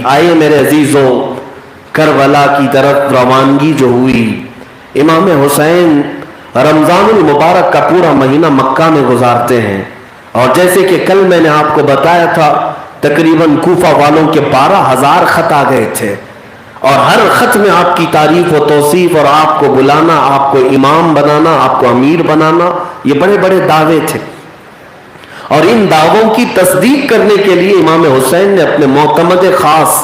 آئے میرے عزیزوں، کربلا کی طرف روانگی جو ہوئی، امام حسین رمضان المبارک کا پورا مہینہ مکہ میں گزارتے ہیں، اور جیسے کہ کل میں نے آپ کو بتایا تھا تقریباً کوفہ والوں کے 12,000 خط آ گئے تھے، اور ہر خط میں آپ کی تعریف و توصیف اور آپ کو بلانا، آپ کو امام بنانا، آپ کو امیر بنانا، یہ بڑے بڑے دعوے تھے۔ اور ان دعووں کی تصدیق کرنے کے لیے امام حسین نے اپنے معتمد خاص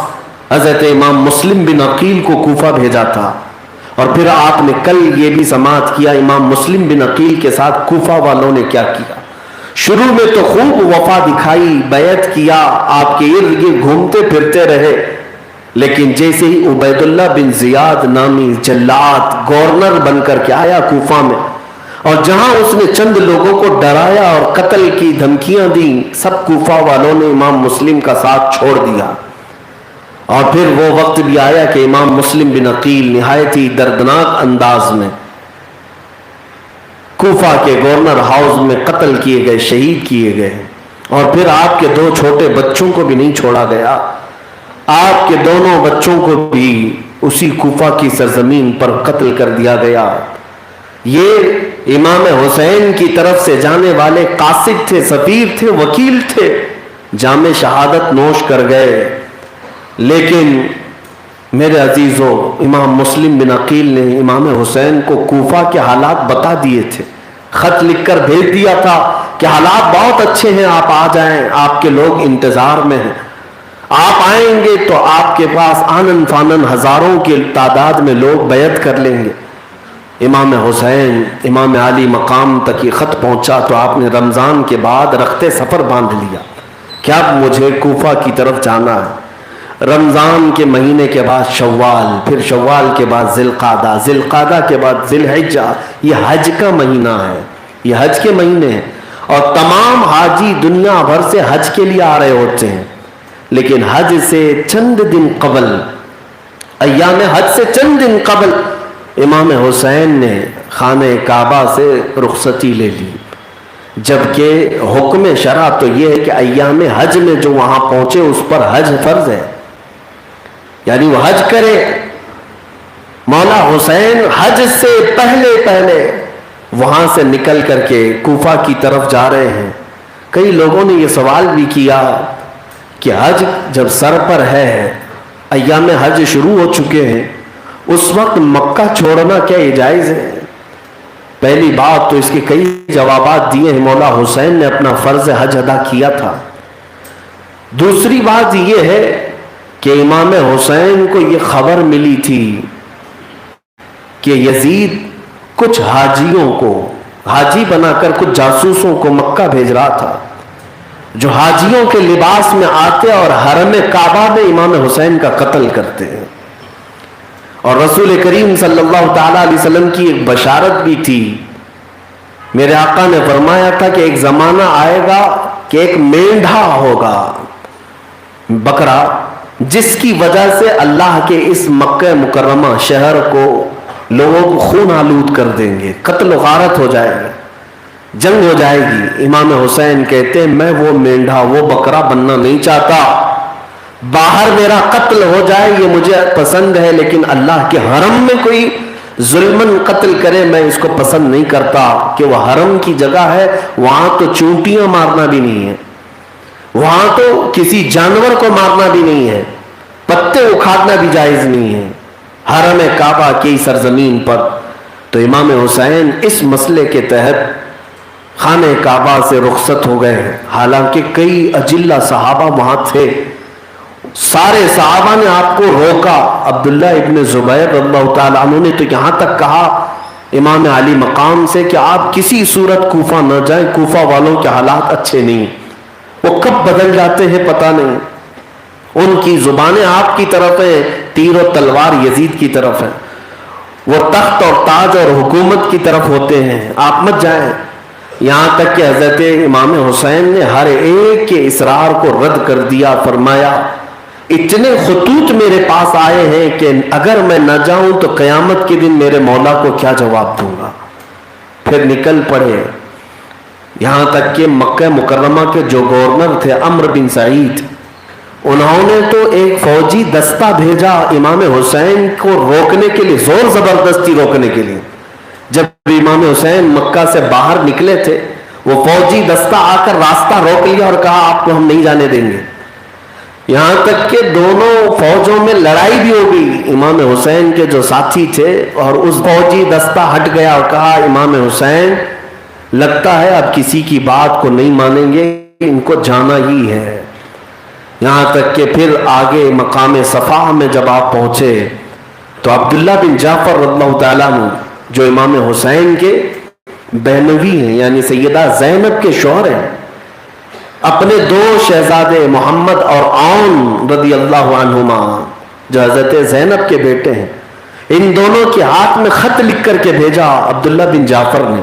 حضرت امام مسلم بن عقیل کو کوفہ بھیجا تھا، اور پھر آپ نے کل یہ بھی سماعت کیا امام مسلم بن عقیل کے ساتھ کوفہ والوں نے کیا کیا۔ شروع میں تو خوب وفا دکھائی، بیعت کیا، آپ کے ارد گرد گھومتے پھرتے رہے، لیکن جیسے ہی عبید اللہ بن زیاد نامی جلاد گورنر بن کر کے آیا کوفہ میں، اور جہاں اس نے چند لوگوں کو ڈرایا اور قتل کی دھمکیاں دیں، سب کوفہ والوں نے امام مسلم کا ساتھ چھوڑ دیا۔ اور پھر وہ وقت بھی آیا کہ امام مسلم بن عقیل نہایت ہی دردناک انداز میں کوفہ کے گورنر ہاؤس میں قتل کیے گئے، شہید کیے گئے، اور پھر آپ کے 2 چھوٹے بچوں کو بھی نہیں چھوڑا گیا، آپ کے دونوں بچوں کو بھی اسی کوفہ کی سرزمین پر قتل کر دیا گیا۔ یہ امام حسین کی طرف سے جانے والے قاصد تھے، سفیر تھے، وکیل تھے، جام شہادت نوش کر گئے۔ لیکن میرے عزیزوں، امام مسلم بن عقیل نے امام حسین کو کوفہ کے حالات بتا دیے تھے، خط لکھ کر بھیج دیا تھا کہ حالات بہت اچھے ہیں، آپ آ جائیں، آپ کے لوگ انتظار میں ہیں، آپ آئیں گے تو آپ کے پاس آنن فانن ہزاروں کی تعداد میں لوگ بیعت کر لیں گے۔ امام حسین امام علی مقام تک یہ خط پہنچا تو آپ نے رمضان کے بعد رخت سفر باندھ لیا کہ اب مجھے کوفہ کی طرف جانا ہے۔ رمضان کے مہینے کے بعد شوال، پھر شوال کے بعد ذی القعدہ، ذی القعدہ کے بعد ذی الحجہ، یہ حج کا مہینہ ہے، یہ حج کے مہینے ہیں، اور تمام حاجی دنیا بھر سے حج کے لیے آ رہے ہوتے ہیں، لیکن حج سے چند دن قبل، ایام حج سے چند دن قبل امام حسین نے خانہ کعبہ سے رخصتی لے لی، جبکہ حکم شرع تو یہ ہے کہ ایام حج میں جو وہاں پہنچے اس پر حج فرض ہے، یعنی وہ حج کرے۔ مولا حسین حج سے پہلے وہاں سے نکل کر کے کوفہ کی طرف جا رہے ہیں۔ کئی لوگوں نے یہ سوال بھی کیا کہ حج جب سر پر ہے، ایام حج شروع ہو چکے ہیں، اس وقت مکہ چھوڑنا کیا یہ جائز ہے؟ پہلی بات تو اس کے کئی جوابات دیے ہیں، مولا حسین نے اپنا فرض حج ادا کیا تھا۔ دوسری بات یہ ہے کہ امام حسین کو یہ خبر ملی تھی کہ یزید کچھ حاجیوں کو حاجی بنا کر کچھ جاسوسوں کو مکہ بھیج رہا تھا، جو حاجیوں کے لباس میں آتے اور حرم کعبہ میں امام حسین کا قتل کرتے ہیں۔ اور رسول کریم صلی اللہ تعالیٰ علیہ وسلم کی ایک بشارت بھی تھی، میرے آقا نے فرمایا تھا کہ ایک زمانہ آئے گا کہ ایک مینڈھا ہوگا، بکرا، جس کی وجہ سے اللہ کے اس مکہ مکرمہ شہر کو لوگوں کو خون آلود کر دیں گے، قتل و غارت ہو جائے گا، جنگ ہو جائے گی۔ امام حسین کہتے ہیں میں وہ مینڈھا، وہ بکرا بننا نہیں چاہتا، باہر میرا قتل ہو جائے یہ مجھے پسند ہے، لیکن اللہ کے حرم میں کوئی ظلمن قتل کرے میں اس کو پسند نہیں کرتا، کہ وہ حرم کی جگہ ہے، وہاں تو چونٹیاں مارنا بھی نہیں ہے، وہاں تو کسی جانور کو مارنا بھی نہیں ہے، پتے اکھاڑنا بھی جائز نہیں ہے، حرم کعبہ کی سرزمین پر۔ تو امام حسین اس مسئلے کے تحت خانہ کعبہ سے رخصت ہو گئے ہیں، حالانکہ کئی اجلہ صحابہ وہاں تھے، سارے صحابہ نے آپ کو روکا۔ عبداللہ ابن زبیر رضی اللہ تعالیٰ عنہ نے تو یہاں تک کہا امام علی مقام سے کہ آپ کسی صورت کوفہ نہ جائیں، کوفہ والوں کے حالات اچھے نہیں، وہ کب بدل جاتے ہیں پتہ نہیں، ان کی زبانیں آپ کی طرف ہیں، تیر و تلوار یزید کی طرف ہے، وہ تخت اور تاج اور حکومت کی طرف ہوتے ہیں، آپ مت جائیں۔ یہاں تک کہ حضرت امام حسین نے ہر ایک کے اصرار کو رد کر دیا، فرمایا اتنے خطوط میرے پاس آئے ہیں کہ اگر میں نہ جاؤں تو قیامت کے دن میرے مولا کو کیا جواب دوں گا۔ پھر نکل پڑے، یہاں تک کہ مکہ مکرمہ کے جو گورنر تھے عمرو بن سعید، انہوں نے تو ایک فوجی دستہ بھیجا امام حسین کو روکنے کے لیے، زور زبردستی روکنے کے لیے. جب امام حسین مکہ سے باہر نکلے تھے، وہ فوجی دستہ آ کر راستہ روک لیا اور کہا آپ کو ہم نہیں جانے دیں گے. یہاں تک کہ دونوں فوجوں میں لڑائی بھی ہو گئی. امام حسین کے جو ساتھی تھے اور اس فوجی دستہ ہٹ گیا اور کہا امام حسین لگتا ہے اب کسی کی بات کو نہیں مانیں گے، ان کو جانا ہی ہے. یہاں تک کہ پھر آگے مقام صفا میں جب آپ پہنچے تو عبداللہ بن جعفر رضی اللہ تعالیٰ عنہ جو امام حسین کے بہنوی ہیں، یعنی سیدہ زینب کے شوہر ہیں، اپنے دو شہزادے محمد اور عون رضی اللہ عنہما جو حضرت زینب کے بیٹے ہیں، ان دونوں کے ہاتھ میں خط لکھ کر کے بھیجا عبداللہ بن جعفر نے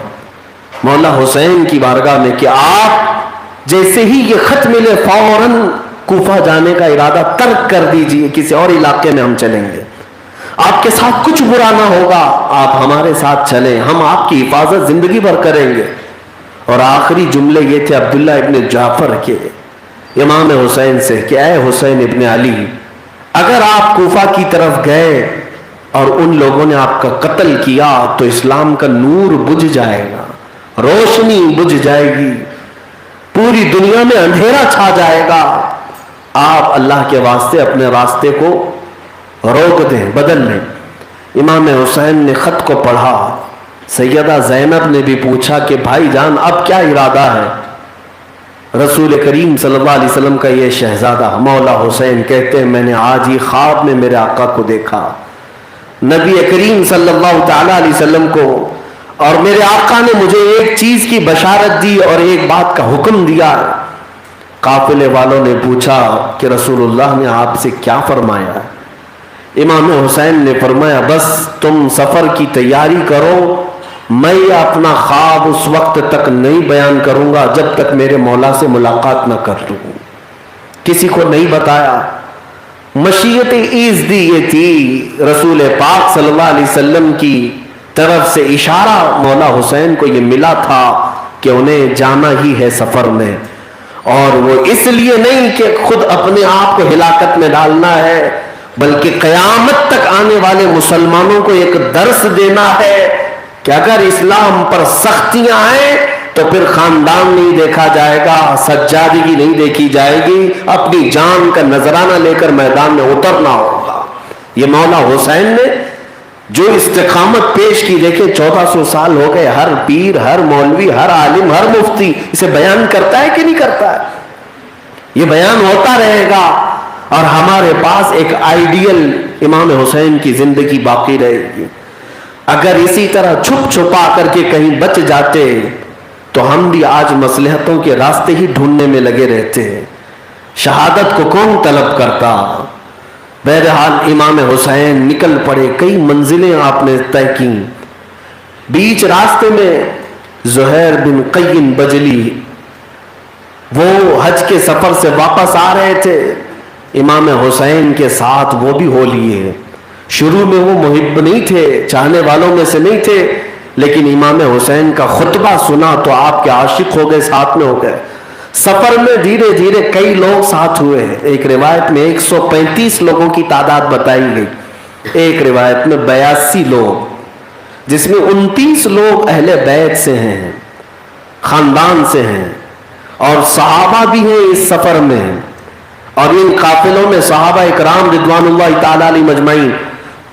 مولا حسین کی بارگاہ میں کہ آپ جیسے ہی یہ خط ملے فوراً کوفہ جانے کا ارادہ ترک کر دیجئے، کسی اور علاقے میں ہم چلیں گے، آپ کے ساتھ کچھ برا نہ ہوگا، آپ ہمارے ساتھ چلیں، ہم آپ کی حفاظت زندگی بھر کریں گے. اور آخری جملے یہ تھے عبداللہ ابن جعفر کے امام حسین سے کہ اے حسین ابن علی، اگر آپ کوفہ کی طرف گئے اور ان لوگوں نے آپ کا قتل کیا تو اسلام کا نور بجھ جائے گا، روشنی بجھ جائے گی، پوری دنیا میں اندھیرا چھا جائے گا. آپ اللہ کے واسطے اپنے راستے کو روک دیں، بدل لیں. امام حسین نے خط کو پڑھا. سیدہ زینب نے بھی پوچھا کہ بھائی جان اب کیا ارادہ ہے؟ رسول کریم صلی اللہ علیہ وسلم کا یہ شہزادہ مولا حسین کہتے ہیں میں نے آج ہی خواب میں میرے آقا کو دیکھا، نبی کریم صلی اللہ تعالی علیہ وسلم کو، اور میرے آقا نے مجھے ایک چیز کی بشارت دی اور ایک بات کا حکم دیا. قافلے والوں نے پوچھا کہ رسول اللہ نے آپ سے کیا فرمایا؟ امام حسین نے فرمایا بس تم سفر کی تیاری کرو، میں اپنا خواب اس وقت تک نہیں بیان کروں گا جب تک میرے مولا سے ملاقات نہ کر لوں. کسی کو نہیں بتایا. مشیت ایزدی یہ تھی، رسول پاک صلی اللہ علیہ وسلم کی طرف سے اشارہ مولا حسین کو یہ ملا تھا کہ انہیں جانا ہی ہے سفر میں، اور وہ اس لیے نہیں کہ خود اپنے آپ کو ہلاکت میں ڈالنا ہے، بلکہ قیامت تک آنے والے مسلمانوں کو ایک درس دینا ہے کہ اگر اسلام پر سختیاں آئیں تو پھر خاندان نہیں دیکھا جائے گا، سجادگی نہیں دیکھی جائے گی، اپنی جان کا نذرانہ لے کر میدان میں اترنا ہوگا. یہ مولا حسین نے جو استقامت پیش کی، دیکھیں 1400 سال ہو گئے، ہر پیر، ہر مولوی، ہر عالم، ہر مفتی اسے بیان کرتا ہے کہ نہیں کرتا ہے؟ یہ بیان ہوتا رہے گا اور ہمارے پاس ایک آئیڈیل امام حسین کی زندگی باقی رہے گی. اگر اسی طرح چھپ چھپا کر کے کہیں بچ جاتے تو ہم بھی آج مصلحتوں کے راستے ہی ڈھونڈنے میں لگے رہتے. شہادت کو کون طلب کرتا؟ بہرحال امام حسین نکل پڑے. کئی منزلیں آپ نے طے کی. بیچ راستے میں زہیر بن قیم بجلی وہ حج کے سفر سے واپس آ رہے تھے، امام حسین کے ساتھ وہ بھی ہو لیے. شروع میں وہ محب نہیں تھے، چاہنے والوں میں سے نہیں تھے، لیکن امام حسین کا خطبہ سنا تو آپ کے عاشق ہو گئے، ساتھ میں ہو گئے. سفر میں دھیرے دھیرے کئی لوگ ساتھ ہوئے. ایک روایت میں 135 لوگوں کی تعداد بتائی گئی، ایک روایت میں 82 لوگ، جس میں 29 لوگ اہل بیت سے ہیں، خاندان سے ہیں، اور صحابہ بھی ہیں اس سفر میں. اور ان قافلوں میں صحابہ اکرام رضوان اللہ تعالی علیہ مجمعین،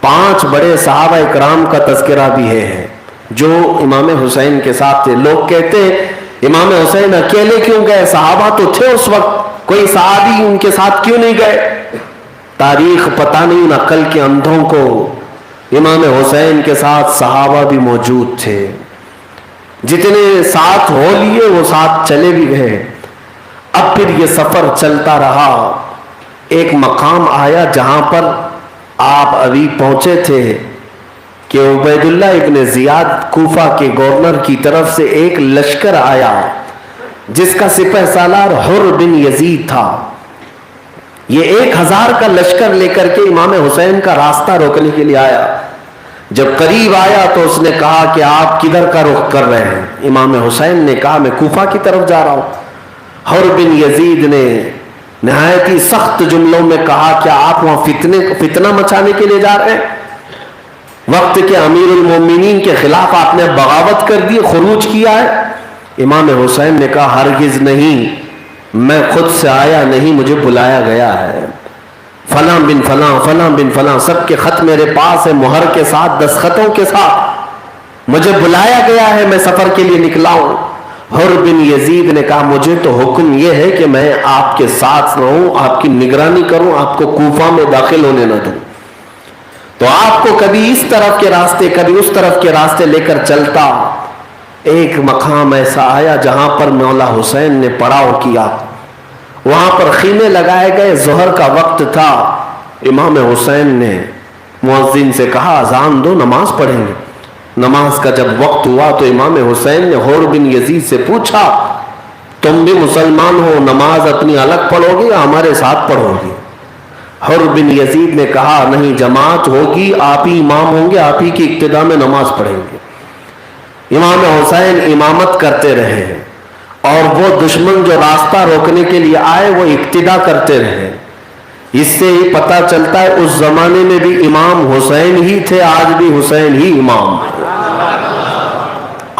5 بڑے صحابہ اکرام کا تذکرہ بھی ہے جو امام حسین کے ساتھ تھے. لوگ کہتے ہیں امام حسین اکیلے کیوں گئے؟ صحابہ تو تھے اس وقت، کوئی صحابی ان کے ساتھ کیوں نہیں گئے؟ تاریخ پتہ نہیں، ان عقل کے اندھوں کو امام حسین کے ساتھ صحابہ بھی موجود تھے. جتنے ساتھ ہو لیے وہ ساتھ چلے بھی گئے. اب پھر یہ سفر چلتا رہا. ایک مقام آیا جہاں پر آپ ابھی پہنچے تھے کہ عبید اللہ ابن زیاد کوفہ کے گورنر کی طرف سے ایک لشکر آیا جس کا سپہ سالار حر بن یزید تھا. یہ 1000 کا لشکر لے کر کے امام حسین کا راستہ روکنے کے لیے آیا. جب قریب آیا تو اس نے کہا کہ آپ کدھر کا رخ کر رہے ہیں؟ امام حسین نے کہا میں کوفہ کی طرف جا رہا ہوں. حر بن یزید نے نہایت ہی سخت جملوں میں کہا کیا آپ وہاں فتنہ مچانے کے لیے جا رہے ہیں؟ وقت کے امیر المومنین کے خلاف آپ نے بغاوت کر دی، خروج کیا ہے؟ امام حسین نے کہا ہرگز نہیں، میں خود سے آیا نہیں، مجھے بلایا گیا ہے، فلاں بن فلاں فلاں بن فلاں سب کے خط میرے پاس ہے، مہر کے ساتھ، دستخطوں کے ساتھ، مجھے بلایا گیا ہے، میں سفر کے لیے نکلا ہوں۔ حر بن یزید نے کہا مجھے تو حکم یہ ہے کہ میں آپ کے ساتھ رہوں، آپ کی نگرانی کروں، آپ کو کوفہ میں داخل ہونے نہ دوں۔ تو آپ کو کبھی اس طرف کے راستے کبھی اس طرف کے راستے لے کر چلتا۔ ایک مقام ایسا آیا جہاں پر مولا حسین نے پڑاؤ کیا، وہاں پر خیمے لگائے گئے، ظہر کا وقت تھا۔ امام حسین نے مؤذن سے کہا اذان دو، نماز پڑھیں گے۔ نماز کا جب وقت ہوا تو امام حسین نے حر بن یزید سے پوچھا تم بھی مسلمان ہو، نماز اپنی الگ پڑھو گے یا ہمارے ساتھ پڑھو گے؟ حر بن یزید نے کہا نہیں، جماعت ہوگی، آپ ہی امام ہوں گے، آپ ہی کی اقتداء میں نماز پڑھیں گے۔ امام حسین امامت کرتے رہے اور وہ دشمن جو راستہ روکنے کے لیے آئے وہ اقتداء کرتے رہے۔ اس سے ہی پتہ چلتا ہے اس زمانے میں بھی امام حسین ہی تھے، آج بھی حسین ہی امام ہے۔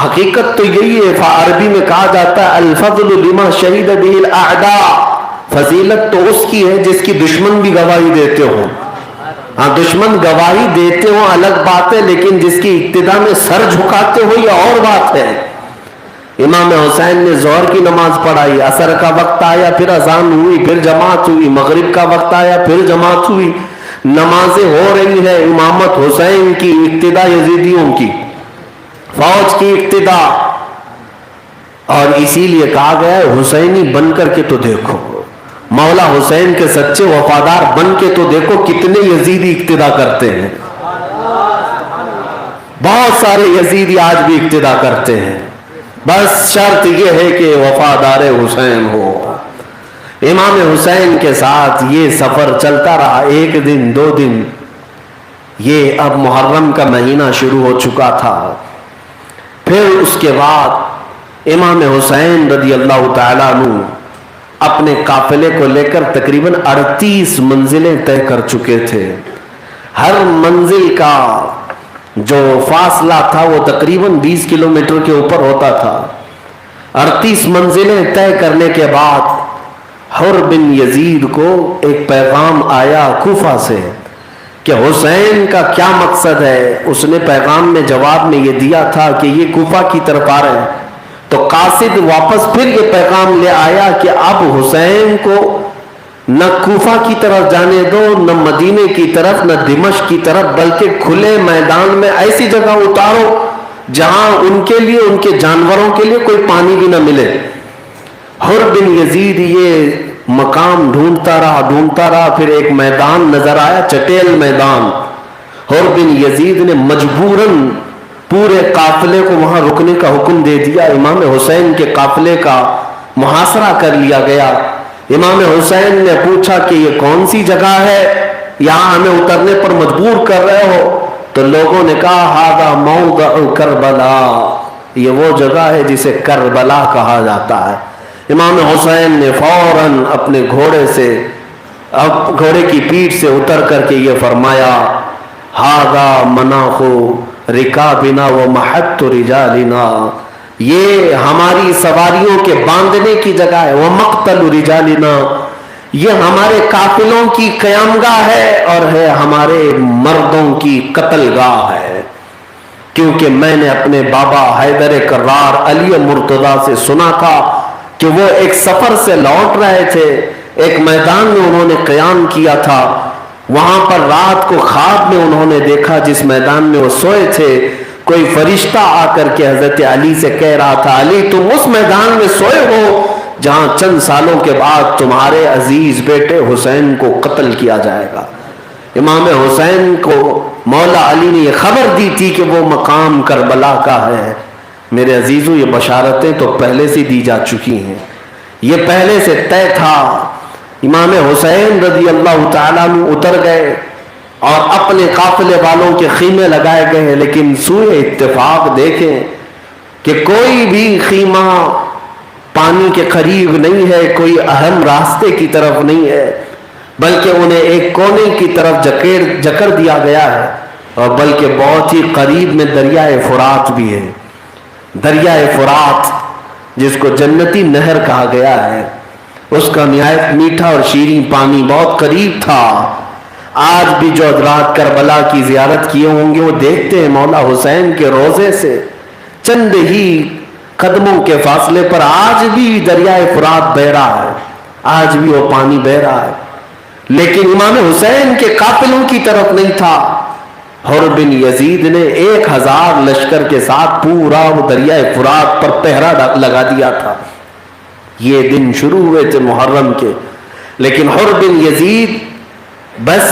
حقیقت تو یہی ہے، عربی میں کہا جاتا ہے الفضل لما شہید به الاعداء، فضیلت تو اس کی ہے جس کی دشمن بھی گواہی دیتے ہوں۔ ہاں دشمن گواہی دیتے ہوں الگ بات ہے، لیکن جس کی ابتدا میں سر جھکاتے ہو یہ اور بات ہے۔ امام حسین نے ظہر کی نماز پڑھائی، عصر کا وقت آیا پھر اذان ہوئی، پھر جماعت ہوئی، مغرب کا وقت آیا پھر جماعت ہوئی، نمازیں ہو رہی ہیں، امامت حسین کی، اقتداء یزیدیوں کی، فوج کی اقتداء۔ اور اسی لیے کہا گیا ہے حسینی بن کر کے تو دیکھو، مولا حسین کے سچے وفادار بن کے تو دیکھو کتنے یزیدی اقتداء کرتے ہیں۔ بہت سارے یزیدی آج بھی اقتداء کرتے ہیں، بس شرط یہ ہے کہ وفادار حسین ہو۔ امام حسین کے ساتھ یہ سفر چلتا رہا، ایک دن دو دن، یہ اب محرم کا مہینہ شروع ہو چکا تھا۔ پھر اس کے بعد امام حسین رضی اللہ تعالیٰ عنہ اپنے قافلے کو لے کر تقریباً 38 منزلیں طے کر چکے تھے۔ ہر منزل کا جو فاصلہ تھا وہ تقریباً 20 کلومیٹر کے اوپر ہوتا تھا۔ 38 منزلیں طے کرنے کے بعد حر بن یزید کو ایک پیغام آیا کوفہ سے کہ حسین کا کیا مقصد ہے۔ اس نے پیغام میں جواب میں یہ دیا تھا کہ یہ کوفہ کی طرف آ رہے ہیں، تو قاصد واپس پھر یہ پیغام لے آیا کہ اب حسین کو نہ کوفہ کی طرف جانے دو، نہ مدینے کی طرف، نہ دمشق کی طرف، بلکہ کھلے میدان میں ایسی جگہ اتارو جہاں ان کے لیے، ان کے جانوروں کے لیے کوئی پانی بھی نہ ملے۔ حر بن یزید یہ مقام ڈھونڈتا رہا، پھر ایک میدان نظر آیا، چٹیل میدان۔ حر بن یزید نے مجبوراً پورے قافلے کو وہاں رکنے کا حکم دے دیا۔ امام حسین کے قافلے کا محاصرہ کر لیا گیا۔ امام حسین نے پوچھا کہ یہ کون سی جگہ ہے، یہاں ہمیں اترنے پر مجبور کر رہے ہو؟ تو لوگوں نے کہا ھذا موضع کربلا، یہ وہ جگہ ہے جسے کربلا کہا جاتا ہے۔ امام حسین نے فوراً اپنے گھوڑے کی پیٹھ سے اتر کر کے یہ فرمایا ھذا مناخ رکابنا ومحط رجالنا، یہ ہماری سواریوں کے باندھنے کی جگہ ہے، ومقتل رجالنا، یہ ہمارے قافلوں کی قیامگاہ ہے اور ہے ہمارے مردوں کی قتل گاہ ہے۔ کیونکہ میں نے اپنے بابا حیدر کرار علی مرتضیٰ سے سنا تھا کہ وہ ایک سفر سے لوٹ رہے تھے، ایک میدان میں انہوں نے قیام کیا تھا، وہاں پر رات کو خواب میں انہوں نے دیکھا جس میدان میں وہ سوئے تھے، کوئی فرشتہ آ کر کے حضرت علی سے کہہ رہا تھا علی تم اس میدان میں سوئے ہو جہاں چند سالوں کے بعد تمہارے عزیز بیٹے حسین کو قتل کیا جائے گا۔ امام حسین کو مولا علی نے یہ خبر دی تھی کہ وہ مقام کربلا کا ہے۔ میرے عزیزو یہ بشارتیں تو پہلے سے دی جا چکی ہیں، یہ پہلے سے طے تھا۔ امام حسین رضی اللہ تعالیٰ عنہ اتر گئے اور اپنے قافلے والوں کے خیمے لگائے گئے ہیں، لیکن سوئے اتفاق دیکھیں کہ کوئی بھی خیمہ پانی کے قریب نہیں ہے، کوئی اہم راستے کی طرف نہیں ہے، بلکہ انہیں ایک کونے کی طرف جکڑ دیا گیا ہے، اور بلکہ بہت ہی قریب میں دریائے فرات بھی ہے۔ دریائے فرات جس کو جنتی نہر کہا گیا ہے، اس کا نہایت میٹھا اور شیریں پانی بہت قریب تھا۔ آج بھی جو حضرات کربلا کی زیارت کیے ہوں گے وہ دیکھتے ہیں مولا حسین کے روضے سے چند ہی قدموں کے فاصلے پر آج بھی دریائے فرات بہہ رہا ہے، آج بھی وہ پانی بہہ رہا ہے، لیکن امام حسین کے قافلوں کی طرف نہیں تھا۔ حر بن یزید نے 1000 لشکر کے ساتھ پورا وہ دریائے فرات پر پہرا لگا دیا تھا۔ یہ دن شروع ہوئے تھے محرم کے، لیکن حر بن یزید بس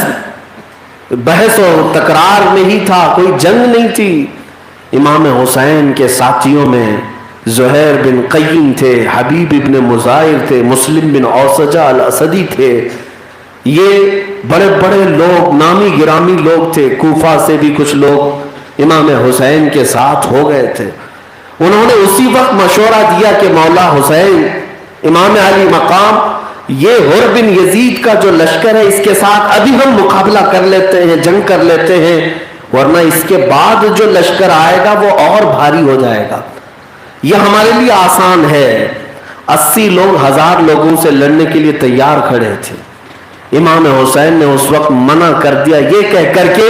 بحث و تکرار میں ہی تھا، کوئی جنگ نہیں تھی۔ امام حسین کے ساتھیوں میں زہیر بن قیم تھے، حبیب ابن مظاہر تھے، مسلم بن اوسجہ الاسدی تھے، یہ بڑے بڑے لوگ، نامی گرامی لوگ تھے۔ کوفہ سے بھی کچھ لوگ امام حسین کے ساتھ ہو گئے تھے۔ انہوں نے اسی وقت مشورہ دیا کہ مولا حسین، امام علی مقام، یہ حر بن یزید کا جو لشکر ہے اس کے ساتھ ابھی ہم مقابلہ کر لیتے ہیں، جنگ کر لیتے ہیں، ورنہ اس کے بعد جو لشکر آئے گا وہ اور بھاری ہو جائے گا۔ یہ ہمارے لیے آسان ہے۔ 80 لوگ 1000 لوگوں سے لڑنے کے لیے تیار کھڑے تھے۔ امام حسین نے اس وقت منع کر دیا یہ کہہ کر کے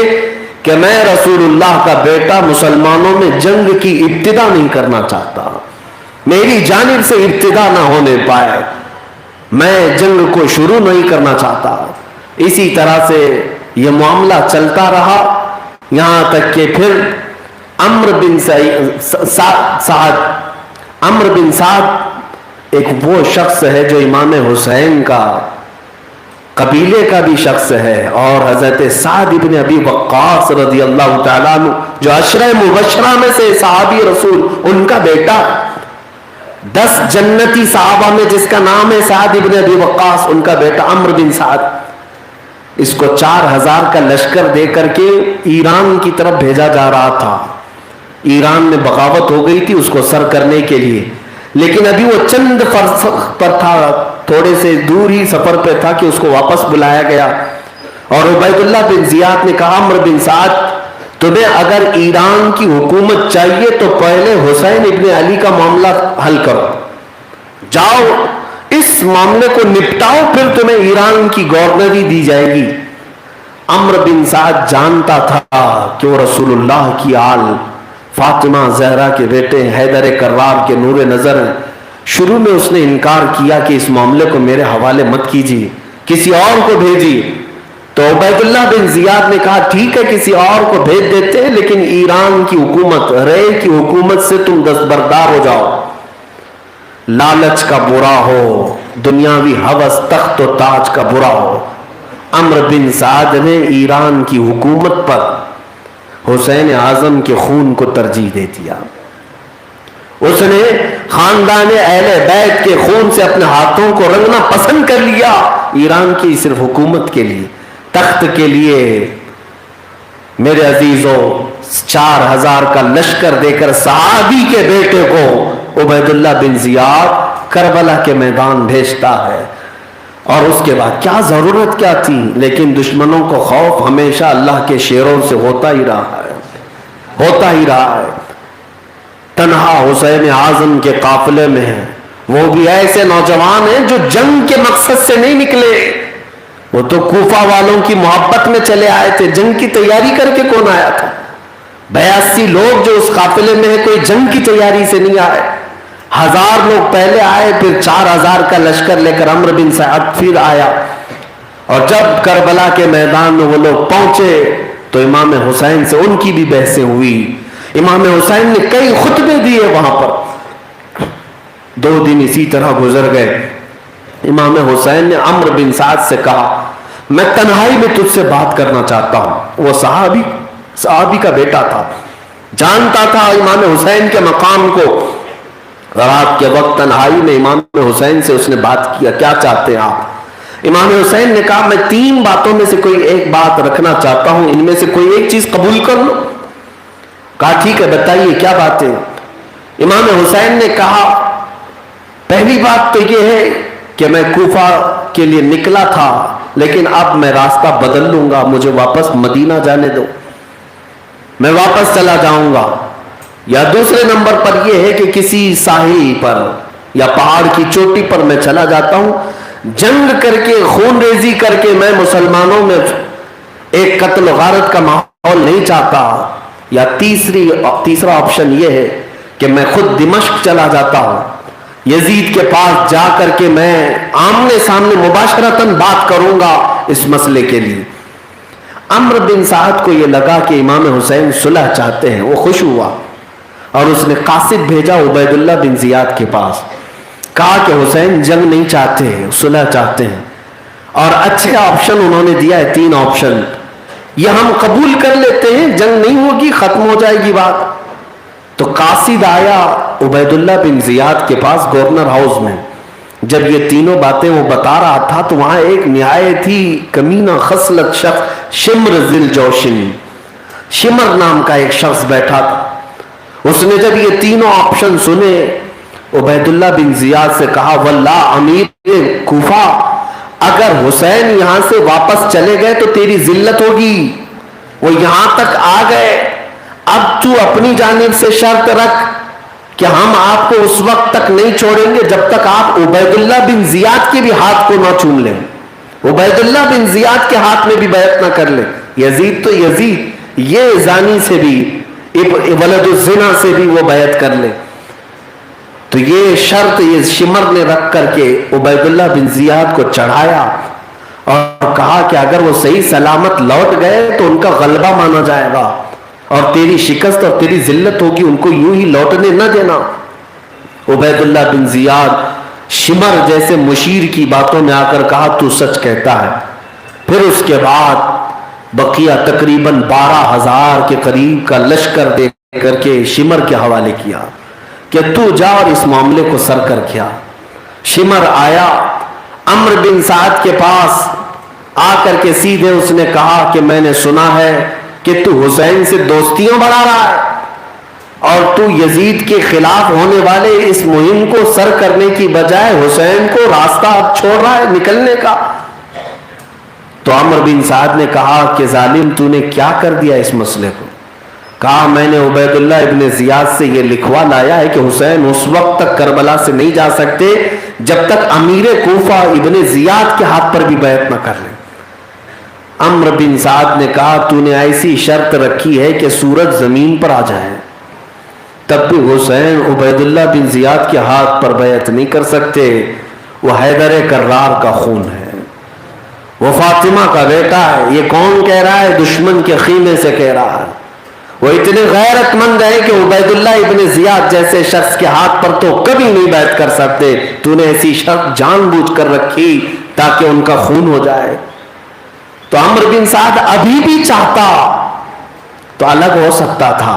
کہ میں رسول اللہ کا بیٹا مسلمانوں میں جنگ کی ابتدا نہیں کرنا چاہتا، میری جانب سے ابتدا نہ ہونے پائے، میں جنگ کو شروع نہیں کرنا چاہتا۔ اسی طرح سے یہ معاملہ چلتا رہا، یہاں تک کہ پھر عمرو بن سعد ایک وہ شخص ہے جو امام حسین کا قبیلے کا بھی شخص ہے، اور حضرت سعد ابن ابی وقاص رضی اللہ تعالیٰ عنہ جو عشرہ مبشرہ میں سے صحابی رسول، ان کا بیٹا، 10 جنتی صحابہ میں جس کا نام ہے سعد ابن ابی وقاص، ان کا بیٹا عمرو بن سعد، اس کو 4000 کا لشکر دے کر کے ایران کی طرف بھیجا جا رہا تھا۔ ایران میں بغاوت ہو گئی تھی اس کو سر کرنے کے لیے، لیکن ابھی وہ چند فرسخ پر تھا، تھوڑے سے دور ہی سفر پہ تھا کہ اس کو واپس بلایا گیا، اور عبید اللہ بن زیاد نے کہا عمرو بن سعد، تمہیں اگر ایران کی حکومت چاہیے تو پہلے حسین ابن علی کا معاملہ حل کرو، جاؤ اس معاملے کو نپٹاؤ، پھر تمہیں ایران کی گورنری دی جائے گی۔ عمرو بن سعد جانتا تھا کہ وہ رسول اللہ کی آل فاطمہ زہرا کے بیٹے حیدر کرار کے نور نظر ہیں۔ شروع میں اس نے انکار کیا کہ اس معاملے کو میرے حوالے مت کیجیے، کسی اور کو بھیجیے، تو عبید اللہ بن زیاد نے کہا ٹھیک ہے کسی اور کو بھیج دیتے ہیں، لیکن ایران کی حکومت، رے کی حکومت سے تم دستبردار ہو جاؤ، لالچ کا برا ہو، دنیاوی ہوس تخت و تاج کا برا ہو۔ عمرو بن سعد نے ایران کی حکومت پر حسین اعظم کے خون کو ترجیح دے دیا۔ اس نے خاندان اہل بیت کے خون سے اپنے ہاتھوں کو رنگنا پسند کر لیا، ایران کی صرف حکومت کے لیے، تخت کے لیے۔ میرے عزیزوں، 4000 کا لشکر دے کر صحابی کے بیٹے کو عبید اللہ بن زیاد کربلا کے میدان بھیجتا ہے، اور اس کے بعد کیا ضرورت کیا تھی؟ لیکن دشمنوں کو خوف ہمیشہ اللہ کے شیروں سے ہوتا ہی رہا ہے، ہوتا ہی رہا ہے۔ تنہا حسین اعظم کے قافلے میں ہیں، وہ بھی ایسے نوجوان ہیں جو جنگ کے مقصد سے نہیں نکلے، وہ تو کوفہ والوں کی محبت میں چلے آئے تھے، جنگ کی تیاری کر کے کون آیا تھا؟ 82 لوگ جو اس قافلے میں ہیں کوئی جنگ کی تیاری سے نہیں آئے، 1000 لوگ پہلے آئے، پھر 4000 کا لشکر لے کر عمرو بن سعد پھر آیا، اور جب کربلا کے میدان میں وہ لوگ پہنچے تو امام حسین سے ان کی بھی بحثیں ہوئی۔ امام حسین نے کئی خطبے دیے وہاں پر، 2 دن اسی طرح گزر گئے۔ امام حسین نے عمرو بن سعد سے کہا میں تنہائی میں تجھ سے بات کرنا چاہتا ہوں۔ وہ صحابی کا بیٹا تھا، جانتا تھا امام حسین کے مقام کو۔ رات کے وقت تنہائی میں امام حسین سے اس نے بات کیا، کیا چاہتے ہیں آپ؟ امام حسین نے کہا میں 3 باتوں میں سے کوئی ایک بات رکھنا چاہتا ہوں، ان میں سے کوئی ایک چیز قبول کر لو۔ کہا ٹھیک ہے بتائیے کیا بات ہے؟ امام حسین نے کہا پہلی بات تو یہ ہے کہ میں کوفہ کے لیے نکلا تھا، لیکن اب میں راستہ بدل لوں گا، مجھے واپس مدینہ جانے دو، میں واپس چلا جاؤں گا۔ یا دوسرے نمبر پر یہ ہے کہ کسی ساحل پر یا پہاڑ کی چوٹی پر میں چلا جاتا ہوں، جنگ کر کے خون ریزی کر کے میں مسلمانوں میں ایک قتل و غارت کا ماحول نہیں چاہتا۔ یا تیسرا آپشن یہ ہے کہ میں خود دمشق چلا جاتا ہوں، یزید کے پاس جا کر کے میں آمنے سامنے مباشرتاً بات کروں گا اس مسئلے کے لیے۔ عمرو بن سعد کو یہ لگا کہ امام حسین صلح چاہتے ہیں، وہ خوش ہوا اور اس نے قاصد بھیجا عبید اللہ بن زیاد کے پاس، کہا کہ حسین جنگ نہیں چاہتے ہیں، صلح چاہتے ہیں، اور اچھے آپشن انہوں نے دیا ہے، 3 آپشن، یہ ہم قبول کر لیتے ہیں، جنگ نہیں ہوگی، ختم ہو جائے گی بات۔ تو قاصد آیا عبید اللہ بن زیاد کے پاس گورنر ہاؤس میں، جب یہ تینوں باتیں وہ بتا رہا تھا تو وہاں ایک نہایت ہی کمینہ خصلت شخص شمر ذی الجوشن، شمر نام کا ایک شخص بیٹھا تھا۔ اس نے جب یہ تینوں آپشن سنے، عبید اللہ بن زیاد سے کہا واللہ امیر کوفہ، اگر حسین یہاں سے واپس چلے گئے تو تیری ذلت ہوگی، وہ یہاں تک آ گئے، اب تو اپنی جانب سے شرط رکھ کہ ہم آپ کو اس وقت تک نہیں چھوڑیں گے جب تک آپ عبید اللہ بن زیاد کے بھی ہاتھ کو نہ چوم لیں، عبید اللہ بن زیاد کے ہاتھ میں بھی بیعت نہ کر لیں۔ یزید تو یزید، یہ زانی سے بھی، ولد الزنا سے بھی وہ بیعت کر لے۔ تو یہ شرط یہ شمر نے رکھ کر کے عبید اللہ بن زیاد کو چڑھایا اور کہا کہ اگر وہ صحیح سلامت لوٹ گئے تو ان کا غلبہ مانا جائے گا اور تیری شکست اور تیری ذلت ہوگی، ان کو یوں ہی لوٹنے نہ دینا۔ عبید اللہ بن زیاد شمر جیسے مشیر کی باتوں میں آ کر کہا تو سچ کہتا ہے۔ پھر اس کے بعد بقیہ تقریباً 12,000 کے قریب کا لشکر دے کر کے شمر کے حوالے کیا کہ تو جا اور اس معاملے کو سر کر کیا۔ شمر آیا عمرو بن سعد کے پاس، آ کر کے سیدھے اس نے کہا کہ میں نے سنا ہے کہ تو حسین سے دوستیاں بڑھا رہا ہے اور تو یزید کے خلاف ہونے والے اس مہم کو سر کرنے کی بجائے حسین کو راستہ چھوڑ رہا ہے نکلنے کا۔ تو عمرو بن سعد نے کہا کہ ظالم تو نے کیا کر دیا اس مسئلے کو؟ کہا میں نے عبید اللہ ابن زیاد سے یہ لکھوا لایا ہے کہ حسین اس وقت تک کربلا سے نہیں جا سکتے جب تک امیر کوفہ ابن زیاد کے ہاتھ پر بھی بیعت نہ کر لیں۔ عمرو بن سعد نے کہا تو نے ایسی شرط رکھی ہے کہ سورج زمین پر آ جائے تب بھی حسین عبید اللہ بن زیاد کے ہاتھ پر بیعت نہیں کر سکتے، وہ حیدر کرار کا خون ہے، وہ فاطمہ کا بیٹا ہے۔ یہ کون کہہ رہا ہے؟ دشمن کے خیمے سے کہہ رہا ہے۔ وہ اتنے غیرت مند ہے کہ عبید اللہ ابن زیاد جیسے شخص کے ہاتھ پر تو کبھی نہیں بیعت کر سکتے، تو نے ایسی شرط جان بوجھ کر رکھی تاکہ ان کا خون ہو جائے۔ تو عمرو بن سعد ابھی بھی چاہتا تو الگ ہو سکتا تھا،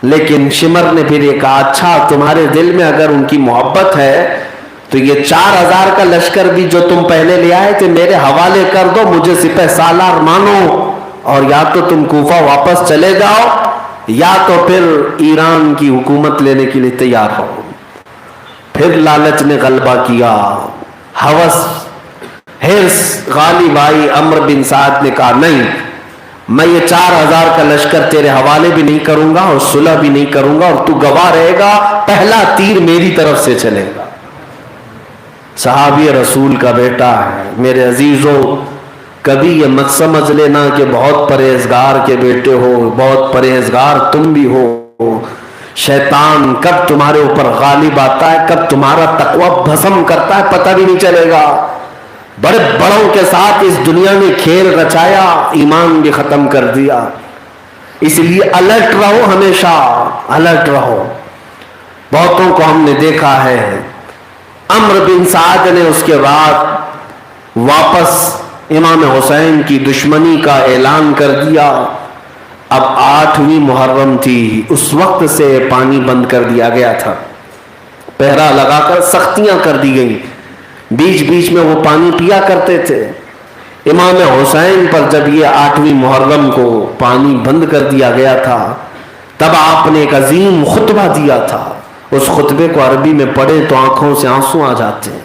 لیکن شمر نے پھر یہ کہا اچھا تمہارے دل میں اگر ان کی محبت ہے تو یہ 4,000 کا لشکر بھی جو تم پہلے لے آئے تھے میرے حوالے کر دو، مجھے سپہ سالار مانو، اور یا تو تم کوفہ واپس چلے جاؤ یا تو پھر ایران کی حکومت لینے کے لیے تیار ہو۔ پھر لالچ نے غلبہ کیا، ہوس حرص غالب آئی۔ عمرو بن سعد نے کہا نہیں، میں یہ 4,000 کا لشکر تیرے حوالے بھی نہیں کروں گا اور صلح بھی نہیں کروں گا، اور تو گواہ رہے گا پہلا تیر میری طرف سے چلے گا۔ صحابی رسول کا بیٹا ہے۔ میرے عزیزوں کبھی یہ مت سمجھ لینا کہ بہت پرہیزگار کے بیٹے ہو، بہت پرہیزگار تم بھی ہو، شیطان کب تمہارے اوپر غالب آتا ہے، کب تمہارا تقوی بھسم کرتا ہے پتہ بھی نہیں چلے گا۔ بڑے بڑوں کے ساتھ اس دنیا نے کھیل رچایا، ایمان بھی ختم کر دیا۔ اس لیے الرٹ رہو، ہمیشہ الرٹ رہو۔ بہتوں کو ہم نے دیکھا ہے۔ عمرو بن سعد نے اس کے بعد واپس امام حسین کی دشمنی کا اعلان کر دیا۔ اب 8ویں محرم تھی، اس وقت سے پانی بند کر دیا گیا تھا، پہرا لگا کر سختیاں کر دی گئیں، بیچ بیچ میں وہ پانی پیا کرتے تھے۔ امام حسین پر جب یہ 8ویں محرم کو پانی بند کر دیا گیا تھا تب آپ نے ایک عظیم خطبہ دیا تھا، اس خطبے کو عربی میں پڑھے تو آنکھوں سے آنسو آ جاتے ہیں.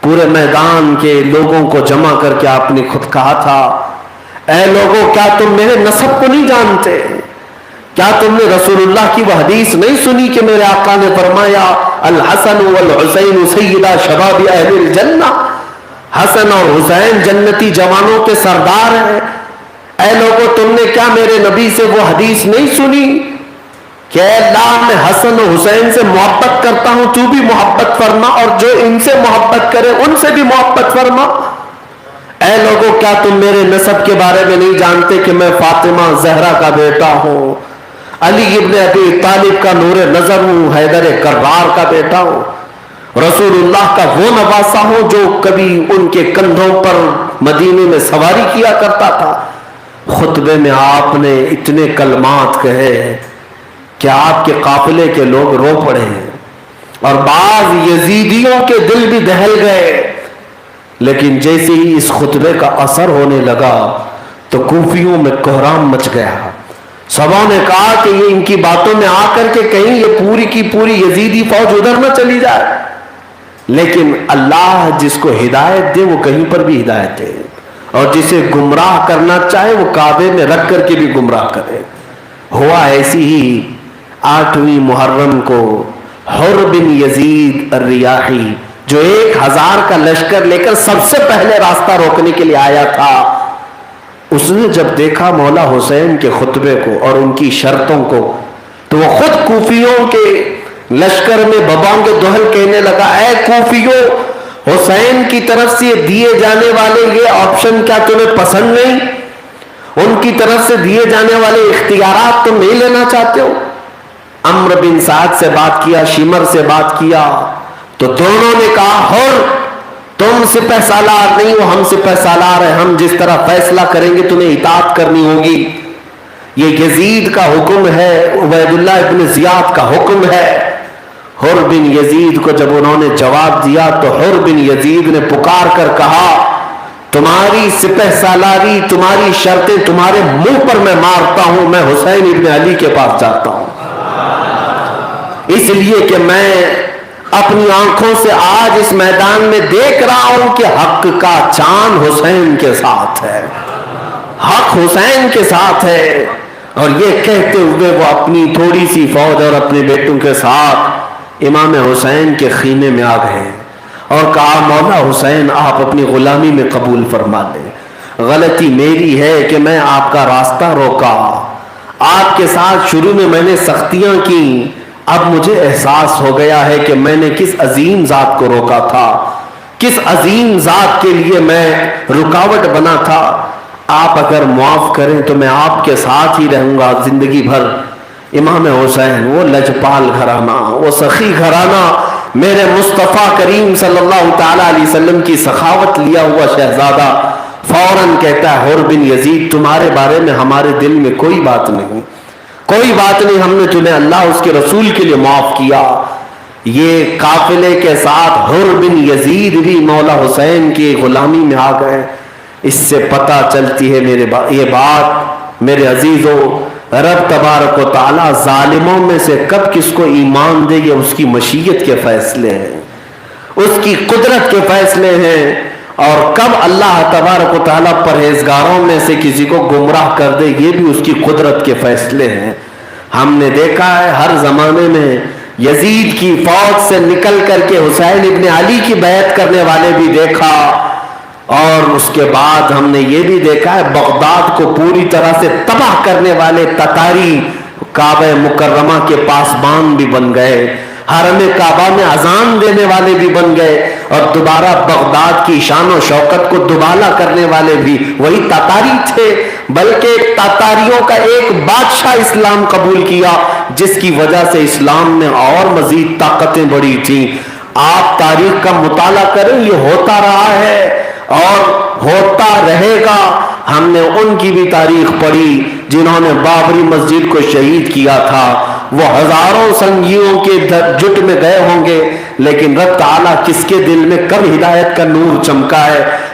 پورے میدان کے لوگوں کو جمع کر کے آپ نے خود کہا تھا, اے لوگوں, کیا تم میرے نسب کو نہیں جانتے؟ کیا تم نے رسول اللہ کی وہ حدیث نہیں سنی کہ میرے آقا نے فرمایا الحسن والحسین سیدا شباب اہل الجنہ, حسن اور حسین جنتی جوانوں کے سردار ہیں. اے لوگوں, تم نے کیا میرے نبی سے وہ حدیث نہیں سنی کہ اے اللہ, میں حسن و حسین سے محبت کرتا ہوں, تو بھی محبت فرما, اور جو ان سے محبت کرے ان سے بھی محبت فرما. اے لوگوں, کیا تم میرے نسب کے بارے میں نہیں جانتے کہ میں فاطمہ زہرا کا بیٹا ہوں, علی ابن ابی طالب کا نور نظر ہوں, حیدر کرار کا بیٹا ہوں, رسول اللہ کا وہ نواسا ہوں جو کبھی ان کے کندھوں پر مدینے میں سواری کیا کرتا تھا. خطبے میں آپ نے اتنے کلمات کہے کہ آپ کے قافلے کے لوگ رو پڑے ہیں, اور بعض یزیدیوں کے دل بھی دہل گئے. لیکن جیسے ہی اس خطبے کا اثر ہونے لگا تو کوفیوں میں کوہرام مچ گیا. سبوں نے کہا کہ یہ ان کی باتوں میں آ کر کے کہیں یہ پوری کی پوری یزیدی فوج ادھر نہ چلی جائے. لیکن اللہ جس کو ہدایت دے وہ کہیں پر بھی ہدایت دے, اور جسے گمراہ کرنا چاہے وہ کعبے میں رکھ کر کے بھی گمراہ کرے. ہوا ایسی ہی 8ویں محرم کو حر بن یزید الریاحی, جو 1000 کا لشکر لے کر سب سے پہلے راستہ روکنے کے لیے آیا تھا, اس نے جب دیکھا مولا حسین کے خطبے کو اور ان کی شرطوں کو تو وہ خود کوفیوں کے لشکر میں ببانگ دہل کہنے لگا, اے کوفیوں, حسین کی طرف سے دیے جانے والے یہ آپشن کیا تمہیں پسند نہیں؟ ان کی طرف سے دیے جانے والے اختیارات تم نہیں لینا چاہتے ہو؟ عمرو بن سعد سے بات کیا, شمر سے بات کیا, تو دونوں نے کہا حر, تم سپہ سالار نہیں ہو, ہم سپہ سالار ہیں, ہم جس طرح فیصلہ کریں گے تمہیں اطاعت کرنی ہوگی. یہ یزید کا حکم ہے, عبید اللہ ابن زیاد کا حکم ہے. حر بن یزید کو جب انہوں نے جواب دیا تو حر بن یزید نے پکار کر کہا, تمہاری سپہ سالاری, تمہاری شرطیں تمہارے منہ پر میں مارتا ہوں, میں حسین ابن علی کے پاس جاتا ہوں, اس لیے کہ میں اپنی آنکھوں سے آج اس میدان میں دیکھ رہا ہوں کہ حق کا چاند حسین کے ساتھ ہے, حق حسین کے ساتھ ہے. اور یہ کہتے ہوئے وہ اپنی تھوڑی سی فوج اور اپنے بیٹوں کے ساتھ امام حسین کے خیمے میں آ گئے اور کہا, مولا حسین, آپ اپنی غلامی میں قبول فرما لیں. غلطی میری ہے کہ میں آپ کا راستہ روکا, آپ کے ساتھ شروع میں میں نے سختیاں کی, اب مجھے احساس ہو گیا ہے کہ میں نے کس عظیم ذات کو روکا تھا, کس عظیم ذات کے لیے میں رکاوٹ بنا تھا. آپ اگر معاف کریں تو میں آپ کے ساتھ ہی رہوں گا زندگی بھر. امام حسین, وہ لجپال گھرانہ, وہ سخی گھرانہ, میرے مصطفیٰ کریم صلی اللہ تعالی علیہ وسلم کی سخاوت لیا ہوا شہزادہ, فوراً کہتا ہے, حر بن یزید, تمہارے بارے میں ہمارے دل میں کوئی بات نہیں, کوئی بات نہیں, ہم نے تمہیں اللہ اس کے رسول کے لیے معاف کیا. یہ قافلے کے ساتھ حر بن یزید بھی مولا حسین کی غلامی میں آ گئے. اس سے پتہ چلتی ہے یہ بات میرے عزیزوں, رب تبارک و تعالی ظالموں میں سے کب کس کو ایمان دے یہ اس کی مشیت کے فیصلے ہیں, اس کی قدرت کے فیصلے ہیں, اور کب اللہ تبارک و تعالیٰ پرہیزگاروں میں سے کسی کو گمراہ کر دے یہ بھی اس کی قدرت کے فیصلے ہیں. ہم نے دیکھا ہے ہر زمانے میں یزید کی فوج سے نکل کر کے حسین ابن علی کی بیعت کرنے والے بھی دیکھا, اور اس کے بعد ہم نے یہ بھی دیکھا ہے بغداد کو پوری طرح سے تباہ کرنے والے تتاری کعبہ مکرمہ کے پاسبان بھی بن گئے, حرم کعبہ میں اذان دینے والے بھی بن گئے, اور دوبارہ بغداد کی شان و شوکت کو دوبالا کرنے والے بھی وہی تاتاری تھے. بلکہ تاتاریوں کا ایک بادشاہ اسلام قبول کیا جس کی وجہ سے اسلام میں اور مزید طاقتیں بڑھی تھیں. آپ تاریخ کا مطالعہ کریں, یہ ہوتا رہا ہے اور ہوتا رہے گا. ہم نے ان کی بھی تاریخ پڑھی جنہوں نے بابری مسجد کو شہید کیا تھا, وہ ہزاروں سنگیوں کے جٹ میں گئے ہوں گے, لیکن رب تعالیٰ کس کے دل میں کب ہدایت کا نور چمکا ہے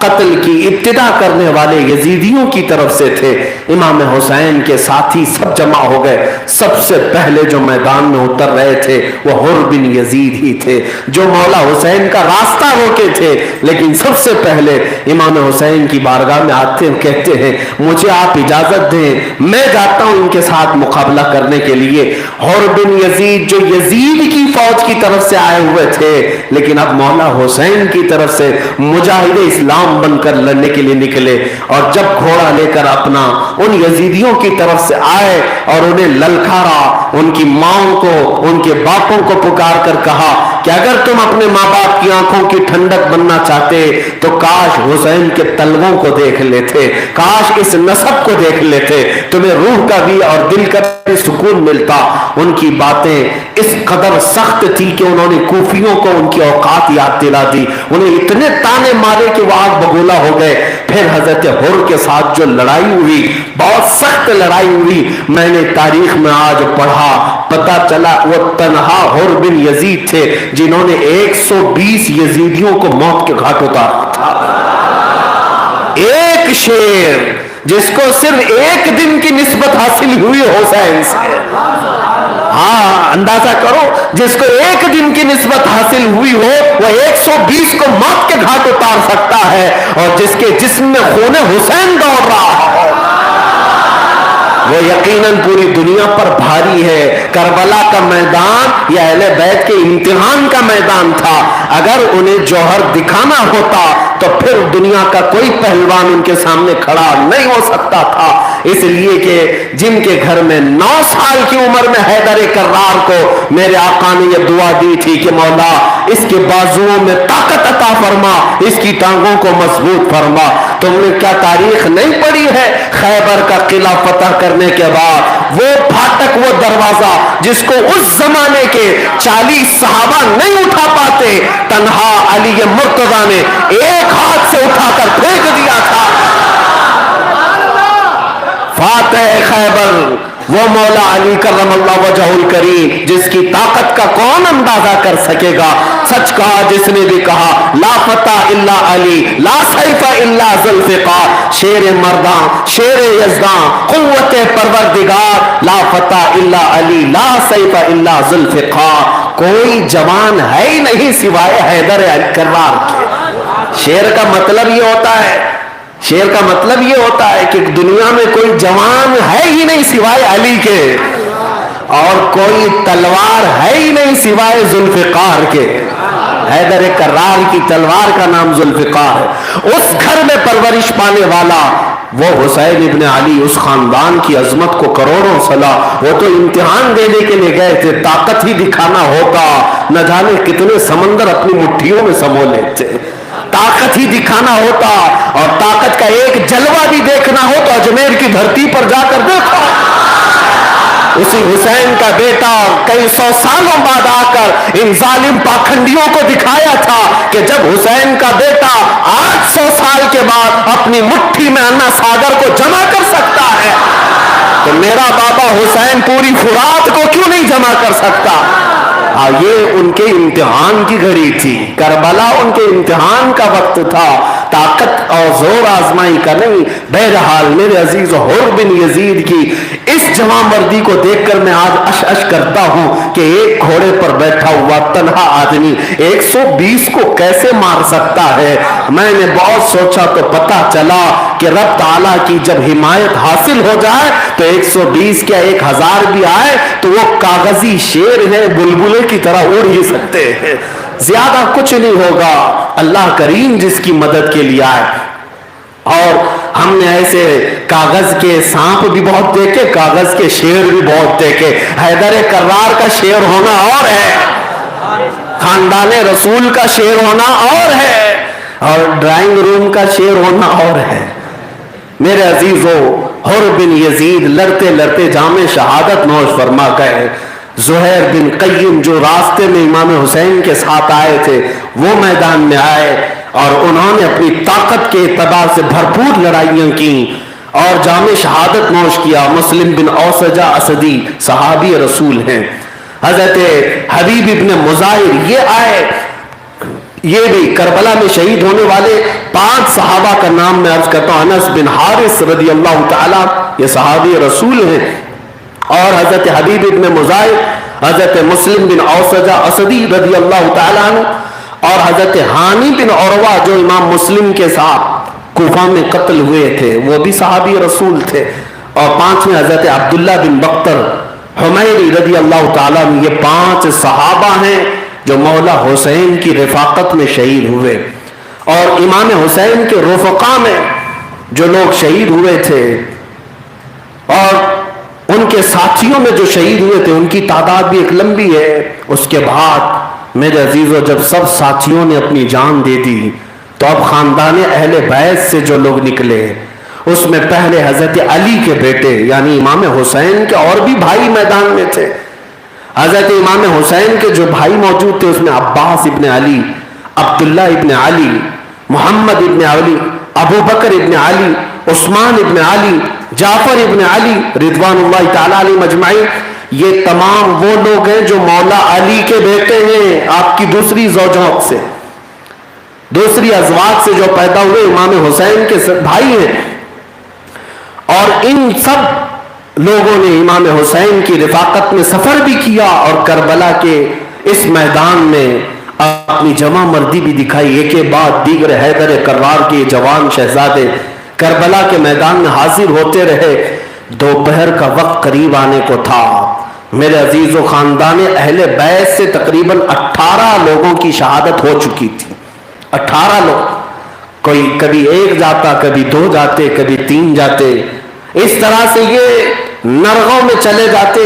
قتل کی ابتدا کرنے والے یزیدیوں کی طرف سے تھے۔ امام حسین کے ساتھی سب جمع ہو گئے۔ سب سے پہلے جو میدان میں اتر رہے تھے وہ حر بن یزید ہی تھے، جو مولا حسین کا راستہ روکے تھے، لیکن سب سے پہلے امام حسین کی بارگاہ میں آتے ہیں، کہتے ہیں مجھے آپ اجازت دیں، میں جاتا ہوں ان کے ساتھ مقابلہ کرنے کے لیے۔ حر بن یزید جو یزید کی فوج کی طرف سے آئے ہوئے تھے، لیکن اب مولا حسین کی طرف سے مجاہد اسلام بن کر لڑنے کے لیے نکلے، اور جب گھوڑا لے کر اپنا ان یزیدیوں کی طرف سے آئے اور انہیں للکارا، ان کی ماں کو، ان کے باپوں کو پکار کر کہا کہ اگر تم اپنے ماں باپ کی آنکھوں کی ٹھنڈک بننا چاہتے تو کاش حسین کے تلووں کو دیکھ لیتے، کاش اس نسب کو دیکھ لیتے، تمہیں روح کا بھی اور دل کا بھی سکون ملتا۔ ان کی باتیں اس قدر سخت تھی کہ انہوں نے کوفیوں کو ان کی اوقات یاد دلا دی، انہیں اتنے تانے مارے کہ وہ آگ بگولا ہو گئے۔ پھر حضرت حر کے ساتھ جو لڑائی ہوئی، بہت سخت لڑائی ہوئی، میں نے تاریخ میں آج پڑھا، پتا چلا وہ تنہا حر بن یزید تھے جنہوں نے 120 یزیدیوں کو موت کے گھاٹ اتارا تھا۔ ایک شیر جس کو صرف ایک دن کی نسبت حاصل ہوئی حسین سے، ہاں اندازہ کرو، جس کو ایک دن کی نسبت حاصل ہوئی ہو وہ 120 کو موت کے گھاٹ اتار سکتا ہے، اور جس کے جسم میں خون حسین دوڑ رہا ہو وہ یقیناً پوری دنیا پر بھاری ہے۔ کربلا کا میدان یا اہل بیت کے امتحان کا میدان تھا، اگر انہیں جوہر دکھانا ہوتا تو پھر دنیا کا کوئی پہلوان ان کے سامنے کھڑا نہیں ہو سکتا تھا، اس لیے کہ جن کے گھر میں 9 سال کی عمر میں حیدر کرار کو میرے آقا نے یہ دعا دی تھی کہ مولا اس کے بازوؤں میں طاقت عطا فرما، اس کی ٹانگوں کو مضبوط فرما۔ تم نے کیا تاریخ نہیں پڑھی ہے؟ خیبر کا قلعہ فتح کرنے کے بعد وہ پھاٹک، وہ دروازہ جس کو اس زمانے کے 40 صحابہ نہیں اٹھا پاتے، تنہا علی مرتضیٰ نے ایک ہاتھ سے اٹھا کر پھینک دیا تھا۔ فاتح خیبر وہ مولا علی کرم اللہ وجہہ الکریم جس کی طاقت کا کون اندازہ کر سکے گا۔ سچ کہا جس نے بھی کہا لا فتح الا علی لا سیف الا ذوالفقار، شیر مرداں شیر یزداں قوت پروردگار، لا فتح الا علی لا سیف الا ذوالفقار، کوئی جوان ہے ہی نہیں سوائے حیدر کرار کے۔ شیر کا مطلب یہ ہوتا ہے، شیر کا مطلب یہ ہوتا ہے کہ دنیا میں کوئی جوان ہے ہی نہیں سوائے علی کے، اور کوئی تلوار ہے ہی نہیں سوائے ذوالفقار کے۔ حیدر کرار کی تلوار کا نام ذوالفقار ہے۔ اس گھر میں پرورش پانے والا وہ حسین ابن علی، اس خاندان کی عظمت کو کروڑوں صلا، وہ تو امتحان دینے کے لیے گئے تھے، طاقت ہی دکھانا ہوتا نہ جانے کتنے سمندر اپنی مٹھیوں میں سمو لیتے، طاقت ہی دکھانا ہوتا، اور طاقت کا ایک جلوہ بھی دیکھنا ہو تو اجمیر کی دھرتی پر جا کر دیکھو، اسی حسین کا بیٹا کئی 100 سالوں بعد آ کر ان ظالم پاکھنڈیوں کو دکھایا تھا کہ جب حسین کا بیٹا 800 سال کے بعد اپنی مٹھی میں انا ساگر کو جمع کر سکتا ہے تو میرا بابا حسین پوری فرات کو کیوں نہیں جمع کر سکتا۔ یہ ان کے امتحان کی گھڑی تھی، کربلا ان کے امتحان کا وقت تھا، طاقت اور زور آزمائی کا نہیں۔ بہرحال میرے عزیز حر بن یزید کی اس جوان مردی کو دیکھ کر میں آج اش اش کرتا ہوں کہ ایک گھوڑے پر بیٹھا ہوا تنہا آدمی 120 کو کیسے مار سکتا ہے۔ میں نے بہت سوچا تو پتا چلا کہ رب تعالیٰ کی جب حمایت حاصل ہو جائے تو 120 کیا 1000 بھی آئے تو وہ کاغذی شیر ہے، بلبلے کی طرح اڑ ہی سکتے ہیں، زیادہ کچھ نہیں ہوگا۔ اللہ کریم جس کی مدد کے لیے آئے، اور ہم نے ایسے کاغذ کے سانپ بھی بہت دیکھے، کاغذ کے شیر بھی بہت دیکھے۔ حیدر کرار کا شیر ہونا اور ہے، خاندان رسول کا شیر ہونا اور ہے، اور ڈرائنگ روم کا شیر ہونا اور ہے۔ میرے عزیزو، حر بن یزید لڑتے لڑتے جام شہادت نوش فرما گئے۔ زہیر بن قیم جو راستے میں امام حسین کے ساتھ آئے تھے وہ میدان میں آئے، اور انہوں نے اپنی طاقت کے اعتبار سے بھرپور لڑائیاں کی اور جام شہادت نوش کیا۔ مسلم بن اوسجہ اسدی صحابی رسول ہیں، حضرت حبیب ابن مظاہر یہ آئے، یہ بھی کربلا میں شہید ہونے والے 5 صحابہ کا نام میں عرض کرتا ہوں. انس بن حارث رضی اللہ تعالیٰ، یہ صحابی رسول ہیں. اور حضرت حبیب ابن مزاحم، حضرت مسلم بن اوسجہ اسدی رضی اللہ تعالیٰ عنہ، اور حضرت ہانی بن عروہ جو امام مسلم کے ساتھ کوفہ میں قتل ہوئے تھے، وہ بھی صحابی رسول تھے. اور 5ویں حضرت عبداللہ بن بختر حمیری رضی اللہ تعالیٰ عنہ. یہ 5 صحابہ ہیں جو مولا حسین کی رفاقت میں شہید ہوئے. اور امام حسین کے رفقا میں جو لوگ شہید ہوئے تھے اور ان کے ساتھیوں میں جو شہید ہوئے تھے، ان کی تعداد بھی ایک لمبی ہے. اس کے بعد میرے عزیزو جب سب ساتھیوں نے اپنی جان دے دی تو اب خاندان اہل بیت سے جو لوگ نکلے، اس میں پہلے حضرت علی کے بیٹے یعنی امام حسین کے اور بھی بھائی میدان میں تھے. حضرت امام حسین کے جو بھائی موجود تھے اس میں عباس ابن علی، عبداللہ ابن علی، محمد ابن علی، ابو بکر ابن علی، عثمان ابن علی، جعفر ابن علی رضوان اللہ تعالیٰ علیہ مجمعین. یہ تمام وہ لوگ ہیں جو مولا علی کے بیٹے ہیں، آپ کی دوسری زوجات سے، دوسری ازواج سے جو پیدا ہوئے امام حسین کے بھائی ہیں. اور ان سب لوگوں نے امام حسین کی رفاقت میں سفر بھی کیا اور کربلا کے اس میدان میں اپنی جمع مردی بھی دکھائی. ایک کے بعد دیگر حیدر کرار کے جوان شہزادے کربلا کے میدان میں حاضر ہوتے رہے. دوپہر کا وقت قریب آنے کو تھا. میرے عزیز و خاندان اہل بیت سے تقریباً 18 لوگوں کی شہادت ہو چکی تھی. 18 لوگ، کوئی کبھی 1 جاتا، کبھی 2 جاتے، کبھی 3 جاتے، اس طرح سے یہ نرغوں میں چلے جاتے.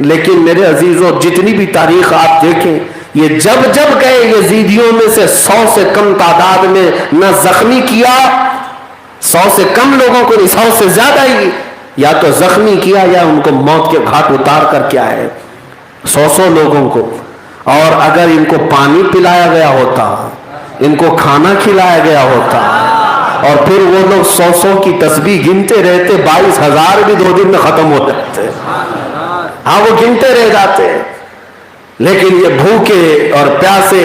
لیکن میرے عزیزوں جتنی بھی تاریخ آپ دیکھیں، یہ جب جب گئے یزیدیوں میں سے 100 سے کم تعداد میں نہ زخمی کیا، 100 سے کم لوگوں کو، 100 سے زیادہ ہی یا تو زخمی کیا یا ان کو موت کے گھاٹ اتار کر کیا ہے 100 لوگوں کو. اور اگر ان کو پانی پلایا گیا ہوتا، ان کو کھانا کھلایا گیا ہوتا، اور پھر وہ لوگ 100 کی تسبیح گنتے رہتے، 22,000 بھی 2 دن میں ختم ہو جاتے. ہاں وہ گنتے رہ جاتے. لیکن یہ بھوکے اور پیاسے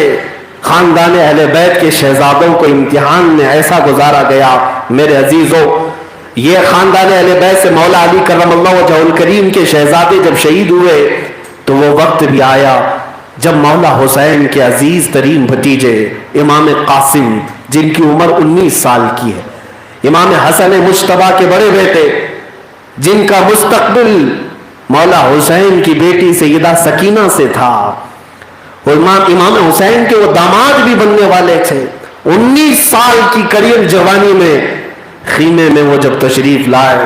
خاندان اہل بیت کے شہزادوں کو امتحان میں ایسا گزارا گیا. میرے عزیزوں یہ خاندان اہل بیت سے مولا علی کرم اللہ وجہہ الکریم کے شہزادے جب شہید ہوئے تو وہ وقت بھی آیا جب مولا حسین کے عزیز ترین بھتیجے امام قاسم، جن کی عمر 19 سال کی ہے، امام حسن مجتبیٰ کے بڑے بیٹے، جن کا مستقبل مولا حسین کی بیٹی سیدہ سکینہ سے تھا، امام حسین کے وہ داماد بھی بننے والے تھے. 19 سال کی قریب جوانی میں خیمے میں وہ جب تشریف لائے،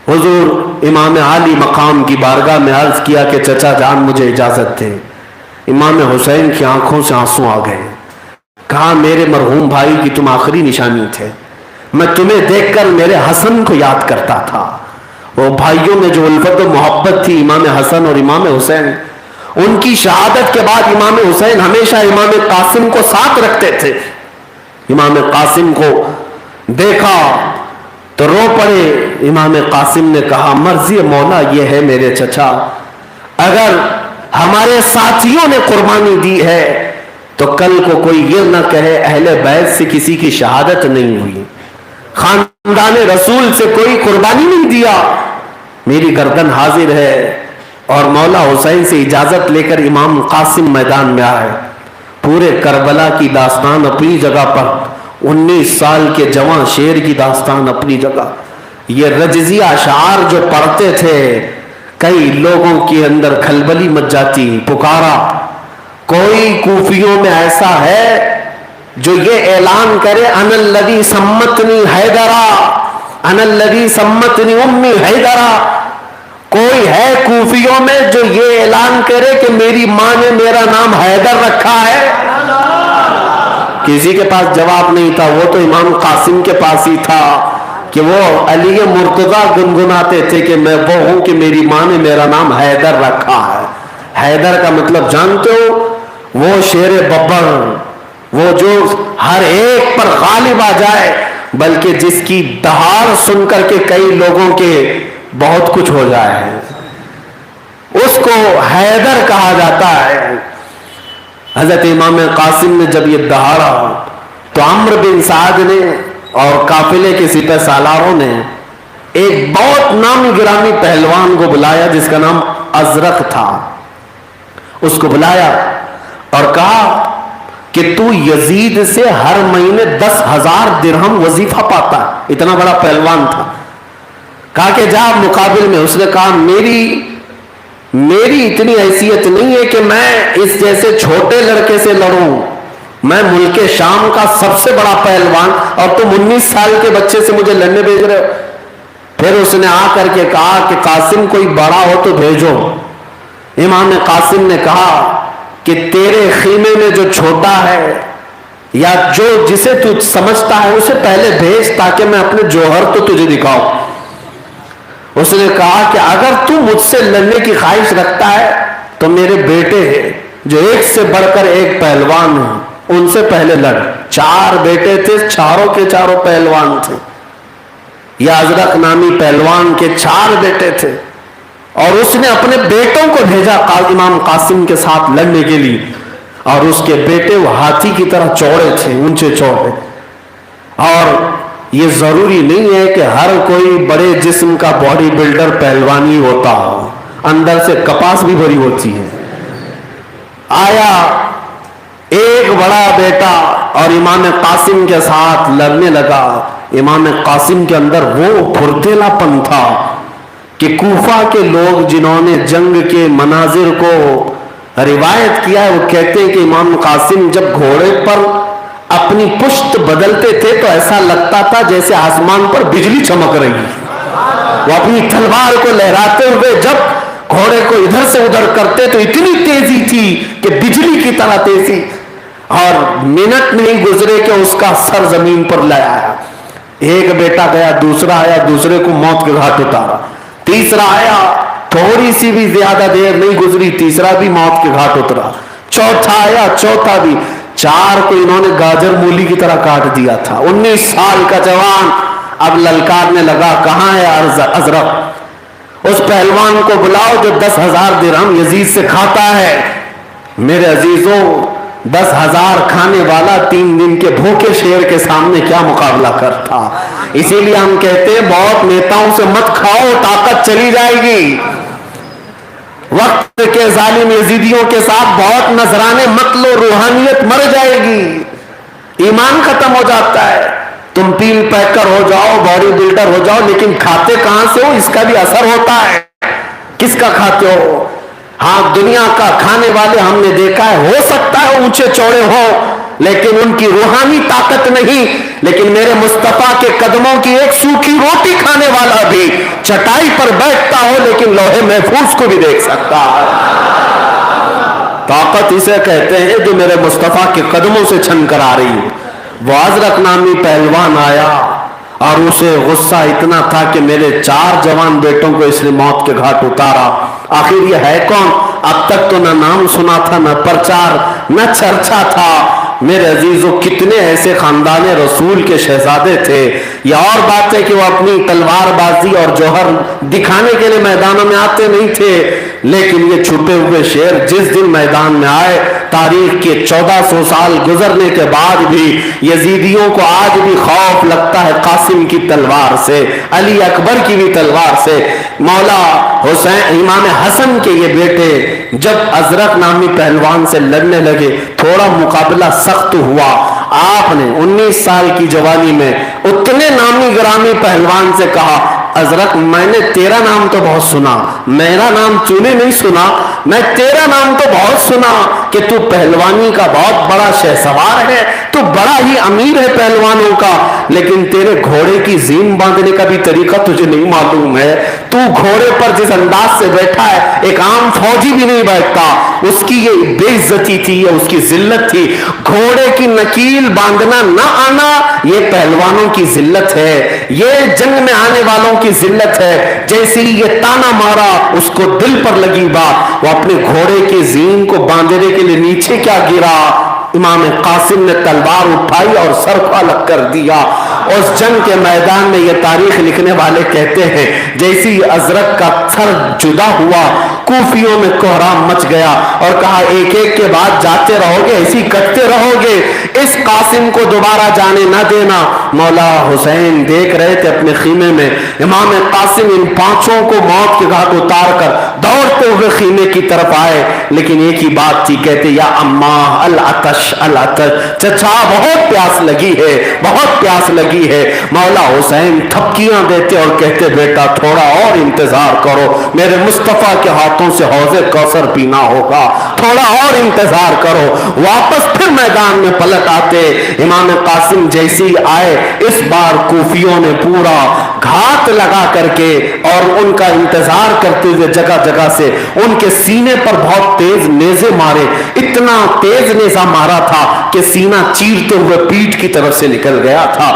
حضور امام عالی مقام کی بارگاہ میں عرض کیا کہ چچا جان مجھے اجازت دے. امام حسین کی آنکھوں سے آنسو آ گئے. کہا میرے مرحوم بھائی کی تم آخری نشانی تھے، میں تمہیں دیکھ کر میرے حسن کو یاد کرتا تھا. وہ بھائیوں میں جو الفت و محبت تھی امام حسن اور امام حسین، ان کی شہادت کے بعد امام حسین ہمیشہ امام قاسم کو ساتھ رکھتے تھے. امام قاسم کو دیکھا تو رو پڑے. امام قاسم نے کہا مرضی مولا یہ ہے میرے چچا، اگر ہمارے ساتھیوں نے قربانی دی ہے تو کل کو کوئی یہ نہ کہے اہل بیت سے کسی کی شہادت نہیں ہوئی، خاندان رسول سے کوئی قربانی نہیں دیا. میری گردن حاضر ہے. اور مولا حسین سے اجازت لے کر امام قاسم میدان میں آئے. پورے کربلا کی داستان اپنی جگہ پر، 19 سال کے جوان شیر کی داستان اپنی جگہ. یہ رجزی اشعار جو پڑھتے تھے، کئی لوگوں کے اندر کھلبلی مچ جاتی. پکارا کوئی کوفیوں میں ایسا ہے جو یہ اعلان کرے انا الذی سمتنی حیدرا، انا الذی سمتنی امی حیدرا؟ کوئی ہے کوفیوں میں جو یہ اعلان کرے کہ میری ماں نے میرا نام حیدر رکھا ہے؟ کسی کے پاس جواب نہیں تھا. وہ تو امام قاسم کے پاس ہی تھا کہ وہ علی مرتضیٰ گنگناتے تھے کہ میں وہ ہوں کہ میری ماں نے میرا نام حیدر رکھا ہے. حیدر کا مطلب جانتے ہو؟ وہ شیر ببر، وہ جو ہر ایک پر غالب آ جائے، بلکہ جس کی دہاڑ سن کر کے کئی لوگوں کے بہت کچھ ہو جائے، اس کو حیدر کہا جاتا ہے. حضرت امام قاسم نے جب یہ دہاڑا تو عمرو بن سعد نے اور قافلے کے سپہ سالاروں نے ایک بہت نامی گرامی پہلوان کو بلایا جس کا نام ازرق تھا. اس کو بلایا اور کہا کہ تو یزید سے ہر مہینے 10,000 درہم وظیفہ پاتا ہے. اتنا بڑا پہلوان تھا. کہا کہ جا مقابل میں. اس نے کہا میری اتنی حیثیت نہیں ہے کہ میں اس جیسے چھوٹے لڑکے سے لڑوں. میں ملک شام کا سب سے بڑا پہلوان اور تم 19 سال کے بچے سے مجھے لڑنے بھیج رہے ہو. پھر اس نے آ کر کے کہا کہ قاسم کوئی بڑا ہو تو بھیجو. امام قاسم نے کہا کہ تیرے خیمے میں جو چھوٹا ہے یا جو جسے تو سمجھتا ہے اسے پہلے بھیج تاکہ میں اپنے جوہر تو تجھے دکھاؤں. اس نے کہا کہ اگر تو مجھ سے لڑنے کی خواہش رکھتا ہے تو میرے بیٹے ہیں جو ایک سے بڑھ کر ایک پہلوان ہیں, ان سے پہلے لڑ. 4 بیٹے تھے, چاروں کے چاروں پہلوان تھے. یا ازرق نامی پہلوان کے 4 بیٹے تھے اور اس نے اپنے بیٹوں کو بھیجا امام قاسم کے ساتھ لڑنے کے لیے. اور اس کے بیٹے وہ ہاتھی کی طرح چوڑے تھے, اونچے چوڑے. اور یہ ضروری نہیں ہے کہ ہر کوئی بڑے جسم کا باڈی بلڈر پہلوانی ہوتا ہو, اندر سے کپاس بھی بھری ہوتی ہے. آیا ایک بڑا بیٹا اور امام قاسم کے ساتھ لڑنے لگا. امام قاسم کے اندر وہ پھرتیلا پن تھا کہ کوفہ کے لوگ جنہوں نے جنگ کے مناظر کو روایت کیا ہے وہ کہتے ہیں کہ امام قاسم جب گھوڑے پر اپنی پشت بدلتے تھے تو ایسا لگتا تھا جیسے آسمان پر بجلی چمک رہی ہے. وہ اپنی تلوار کو لہراتے ہوئے جب گھوڑے کو ادھر سے ادھر کرتے تو اتنی تیزی تھی کہ بجلی کی طرح تیزی, اور منٹ نہیں گزرے کہ اس کا سر زمین پر لے آیا. ایک بیٹا گیا, دوسرا آیا, دوسرے کو موت کے گھاٹ اتارا. تیسرا آیا, تھوڑی سی بھی زیادہ دیر نہیں گزری, تیسرا بھی موت کے گھاٹ اترا. چوتھا آیا, چوتھا بھی. 4 کو انہوں نے گاجر مولی کی طرح کاٹ دیا تھا. 19 سال کا جوان اب للکارنے لگا, کہاں ہے ازرق؟ اس پہلوان کو بلاؤ جو 10,000 درہم یزید سے کھاتا ہے. میرے عزیزوں, 10,000 کھانے والا 3 دن کے بھوکے شیر کے سامنے کیا مقابلہ کرتا. اسی لیے ہم کہتے ہیں بہت نیتاؤں سے مت کھاؤ, طاقت چلی جائے گی. وقت کے ظالم یزیدیوں کے ساتھ بہت نذرانے مت لو, روحانیت مر جائے گی, ایمان ختم ہو جاتا ہے. تم پیل پیکر ہو جاؤ, باڈی بلڈر ہو جاؤ, لیکن کھاتے کہاں سے ہو اس کا بھی اثر ہوتا ہے. کس کا کھاتے ہو؟ ہاں, دنیا کا کھانے والے ہم نے دیکھا ہے, ہو سکتا ہے اونچے چوڑے ہوں لیکن ان کی روحانی طاقت نہیں. لیکن میرے مصطفیٰ کے قدموں کی ایک سوکھی روٹی کھانے والا بھی چٹائی پر بیٹھتا ہو لیکن لوہے محفوظ کو بھی دیکھ سکتا ہے. طاقت اسے کہتے ہیں جو میرے مصطفیٰ کے قدموں سے چھن کر آ رہی ہے. وہ ازرق نامی پہلوان آیا اور اسے غصہ اتنا تھا کہ میرے 4 جوان بیٹوں کو اس نے موت کے گھاٹ اتارا. آخر یہ ہے کون؟ اب تک تو نہ نام سنا تھا, نہ پرچار, نہ چرچا تھا. میرے عزیزوں, کتنے ایسے خاندان رسول کے شہزادے تھے. یہ اور بات ہے کہ وہ اپنی تلوار بازی اور جوہر دکھانے کے لیے میدانوں میں آتے نہیں تھے, لیکن یہ چھپے ہوئے شیر جس دن میدان میں آئے, تاریخ کے 1400 سال گزرنے کے بعد بھی یزیدیوں کو آج بھی خوف لگتا ہے قاسم کی تلوار سے, علی اکبر کی بھی تلوار سے. مولا حسین امام حسن کے یہ بیٹے جب ازرق نامی پہلوان سے لڑنے لگے, تھوڑا مقابلہ سخت ہوا. آپ نے 19 سال کی جوانی میں اتنے نامی گرامی پہلوان سے کہا, ازرق میں نے تیرا نام تو بہت سنا, میرا نام تو نے نہیں سنا, میں تیرا نام تو بہت سنا کہ تو پہلوانی کا بہت بڑا شہسوار ہے, تو بڑا ہی امیر ہے پہلوانوں کا, لیکن تیرے گھوڑے کی زین باندھنے کا بھی طریقہ تجھے نہیں معلوم ہے. تو گھوڑے پر جس انداز سے بیٹھا ہے ایک عام فوجی بھی نہیں بیٹھتا. اس کی یہ بے عزتی تھی, یہ اس کی ذلت تھی. گھوڑے کی نکیل باندھنا نہ آنا یہ پہلوانوں کی ذلت ہے, یہ جنگ میں آنے والوں کی ذلت ہے. جیسے ہی یہ تانا مارا اس کو دل پر لگی بات, وہ اپنے گھوڑے کی زین کو باندھنے کے لیے نیچے کیا گرا, امام قاسم نے تلوار اٹھائی اور سر کو الگ کر دیا. اس جنگ کے میدان میں یہ تاریخ لکھنے والے کہتے ہیں جیسی ازرق کا سر جدا ہوا کوفیوں میں کوہرام مچ گیا اور کہا ایک ایک کے بعد جاتے رہو گے، ایسی کٹتے رہو گے، اس قاسم کو دوبارہ جانے نہ دینا۔ مولا حسین دیکھ رہے تھے اپنے خیمے میں، امام قاسم ان پانچوں کو موت کے گھاٹ اتار کر دوڑتے ہوئے خیمے کی طرف آئے، لیکن ایک ہی بات تھی، کہتے یا اماں العطش العطش، چچا بہت پیاس لگی ہے، بہت پیاس لگی ہے۔ مولا حسین تھپکیاں دیتے اور کہتے بیٹا تھوڑا اور انتظار کرو، میرے مصطفیٰ کے ہاتھوں سے حوض کوثر پینا ہوگا، تھوڑا اور انتظار کرو۔ واپس پھر میدان میں پلٹ آتے، امام قاسم جیسی آئے، اس بار کوفیوں نے پورا گھات لگا کر کے اور ان کا انتظار کرتے ہوئے جگہ جگہ سے ان کے سینے پر بہت تیز نیزے مارے، اتنا تیز نیزہ مارا تھا کہ سینہ چیرتے ہوئے پیٹھ کی طرف سے نکل گیا تھا۔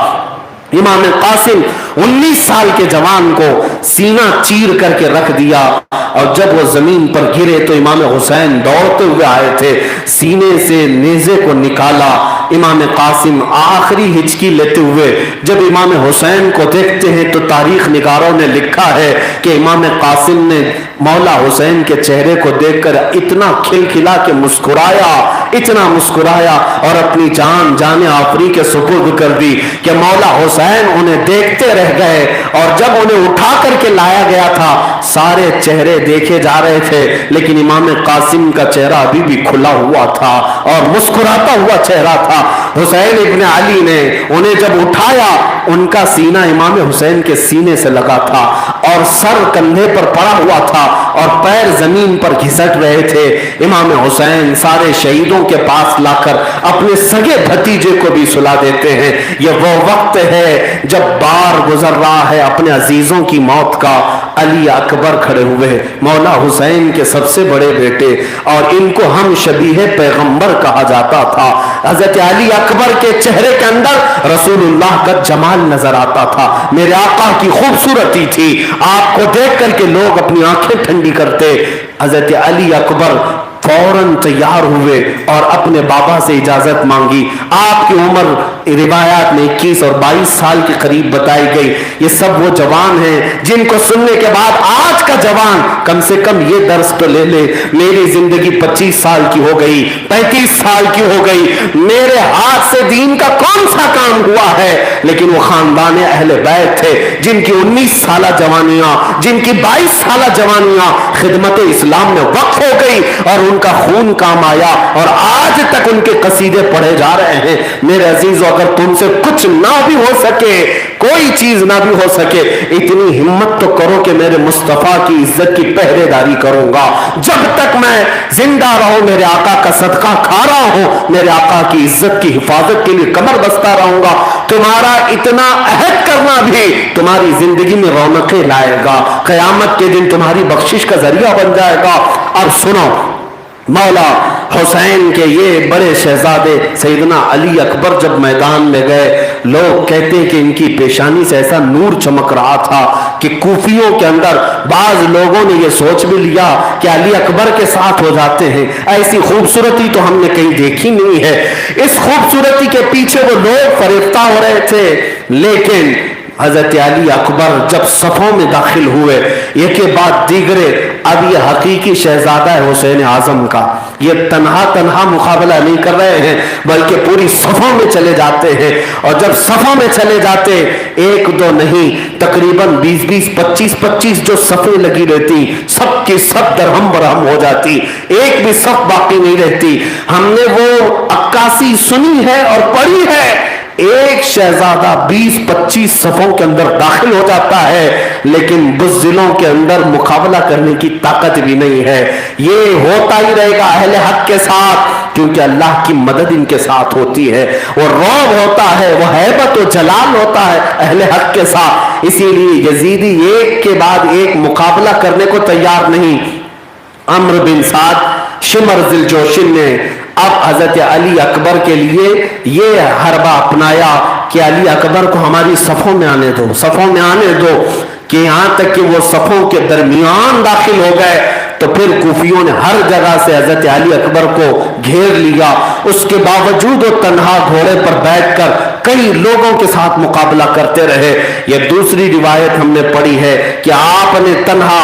امام قاسم 19 سال کے جوان کو سینہ چیر کر کے رکھ دیا، اور جب وہ زمین پر گرے تو امام حسین دوڑتے ہوئے آئے تھے، سینے سے نیزے کو نکالا۔ امام قاسم آخری ہچکی لیتے ہوئے جب امام حسین کو دیکھتے ہیں تو تاریخ نگاروں نے لکھا ہے کہ امام قاسم نے مولا حسین کے چہرے کو دیکھ کر اتنا کھلکھلا کے مسکرایا، اتنا مسکرایا اور اپنی جان جان آفری کے سپرد کر دی کہ مولا حسین انہیں دیکھتے رہ گئے، اور جب انہیں اٹھا کر کے لایا گیا تھا سارے چہرے دیکھے جا رہے تھے، لیکن امام قاسم کا چہرہ ابھی بھی کھلا ہوا تھا اور مسکراتا ہوا چہرہ تھا۔ حسین ابن علی نے انہیں جب اٹھایا، ان کا سینہ امام حسین کے سینے سے لگا تھا اور سر کندھے پر پڑا ہوا تھا اور پیر زمین پر گھسٹ رہے تھے۔ امام حسین سارے شہیدوں کے پاس لا کر اپنے سگے بھتیجے کو بھی سلا دیتے ہیں۔ یہ وہ وقت ہے جب بار گزر رہا ہے اپنے عزیزوں کی موت کا، علی اکبر کھڑے ہوئے، مولا حسین کے سب سے بڑے بیٹے، اور ان کو ہم شبیہ پیغمبر کہا جاتا تھا۔ حضرت علی اکبر کے چہرے کے اندر رسول اللہ کا جمال نظر آتا تھا، میرے آقا کی خوبصورتی تھی، آپ کو دیکھ کر کے لوگ اپنی آنکھیں ٹھنڈی کرتے۔ حضرت علی اکبر فوراً تیار ہوئے اور اپنے بابا سے اجازت مانگی۔ آپ کی عمر روایات میں 21 اور 22 سال کے قریب بتائی گئی۔ یہ سب وہ جوان ہیں جن کو سننے کے بعد آج کا جوان کم سے کم یہ درس تو لے لے، میری زندگی 25 سال کی ہو گئی، 35 سال کی ہو گئی، میرے ہاتھ سے دین کا کون سا کام ہوا ہے؟ لیکن وہ خاندان اہل بیت تھے جن کی 19 سالہ جوانیاں، جن کی 22 سالہ جوانیاں خدمت اسلام میں وقف ہو گئی اور ان کا خون کام آیا، اور آج تک ان کے قصیدے پڑھے جا رہے ہیں۔ میرے عزیزو، اگر تم سے کچھ نہ بھی ہو سکے، کوئی چیز نہ بھی ہو سکے، اتنی ہمت تو کرو کہ میرے مصطفیٰ کی عزت کی پہرے داری کروں گا۔ جب تک میں زندہ رہوں میرے آقا کا صدقہ کھا رہا ہوں، میرے آقا کی عزت کی حفاظت کے لیے کمر بستہ رہوں گا۔ تمہارا اتنا عہد کرنا بھی تمہاری زندگی میں رونقیں لائے گا، قیامت کے دن تمہاری بخشش کا ذریعہ بن جائے گا۔ اب سنو، مولا حسین کے یہ بڑے شہزادے سیدنا علی اکبر جب میدان میں گئے، لوگ کہتے ہیں کہ ان کی پیشانی سے ایسا نور چمک رہا تھا کہ کوفیوں کے اندر بعض لوگوں نے یہ سوچ بھی لیا کہ علی اکبر کے ساتھ ہو جاتے ہیں۔ ایسی خوبصورتی تو ہم نے کہیں دیکھی نہیں ہے۔ اس خوبصورتی کے پیچھے وہ لوگ فریفتہ ہو رہے تھے، لیکن حضرت علی اکبر جب صفوں میں داخل ہوئے، ایک کے بعد دیگرے، اب یہ حقیقی شہزادہ ہے حسین اعظم کا، یہ تنہا مقابلہ نہیں کر رہے ہیں بلکہ پوری صفوں میں چلے جاتے ہیں، اور جب صفوں میں چلے جاتے، ایک دو نہیں، تقریباً 20 25 جو صفیں لگی رہتی، سب کی سب درہم برہم ہو جاتی، ایک بھی صف باقی نہیں رہتی۔ ہم نے وہ عکاسی سنی ہے اور پڑھی ہے، ایک شہزادہ 20-25 صفوں کے اندر داخل ہو جاتا ہے، لیکن بزدلوں کے اندر مقابلہ کرنے کی طاقت بھی نہیں ہے۔ یہ ہوتا ہی رہے گا اہل حق کے ساتھ، کیونکہ اللہ کی مدد ان کے ساتھ ہوتی ہے، وہ رعب ہوتا ہے، وہ ہیبت و جلال ہوتا ہے اہل حق کے ساتھ۔ اسی لیے یزیدی ایک کے بعد ایک مقابلہ کرنے کو تیار نہیں۔ عمرو بن سعد شمر ذی الجوشن نے اب حضرت علی اکبر کے لیے یہ حربہ اپنایا کہ علی اکبر کو ہماری صفوں میں آنے دو، صفوں میں آنے دو، کہ یہاں تک کہ وہ صفوں کے درمیان داخل ہو گئے تو پھر کوفیوں نے ہر جگہ سے حضرت علی اکبر کو گھیر لیا۔ اس کے باوجود وہ تنہا گھوڑے پر بیٹھ کر کئی لوگوں کے ساتھ مقابلہ کرتے رہے۔ یہ دوسری روایت ہم نے پڑھی ہے کہ آپ نے تنہا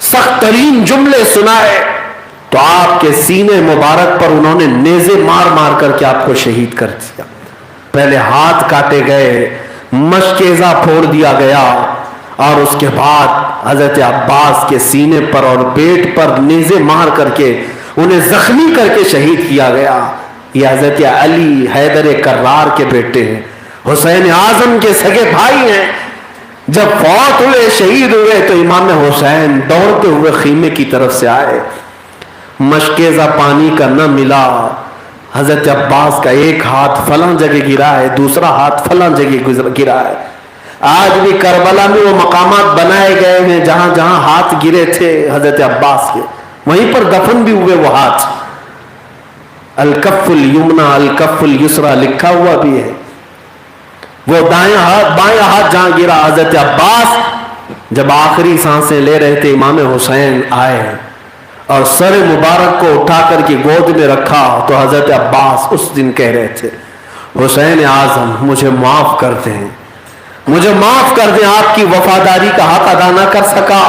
سخت ترین جملے سنائے تو آپ کے سینے مبارک پر انہوں نے نیزے مار مار کر کے آپ کو شہید کر دیا. پہلے ہاتھ کاٹے گئے, مشکیزہ پھوڑ دیا گیا, اور اس کے بعد حضرت عباس کے سینے پر اور پیٹ پر نیزے مار کر کے انہیں زخمی کر کے شہید کیا گیا. یہ حضرت علی حیدر کرار کے بیٹے ہیں, حسین اعظم کے سگے بھائی ہیں. جب فوت ہوئے, شہید ہوئے, تو امام حسین دوڑتے ہوئے خیمے کی طرف سے آئے. مشکیزہ پانی کا نہ ملا. حضرت عباس کا ایک ہاتھ فلاں جگہ گرا ہے, دوسرا ہاتھ فلاں جگہ گرا ہے. آج بھی کربلا میں وہ مقامات بنائے گئے ہیں جہاں جہاں ہاتھ گرے تھے حضرت عباس کے, وہیں پر دفن بھی ہوئے وہ ہاتھ. الکف الیمنا الکف الیسرا لکھا ہوا بھی ہے. وہ دائیں ہاتھ بائیں ہاتھ جہاں گرا. حضرت عباس جب آخری سانسیں لے رہے تھے, امام حسین آئے اور سر مبارک کو اٹھا کر کے گود میں رکھا, تو حضرت عباس اس دن کہہ رہے تھے, حسین اعظم مجھے معاف کر دیں, مجھے معاف کر دیں. آپ کی وفاداری کا حق ادا نہ کر سکا,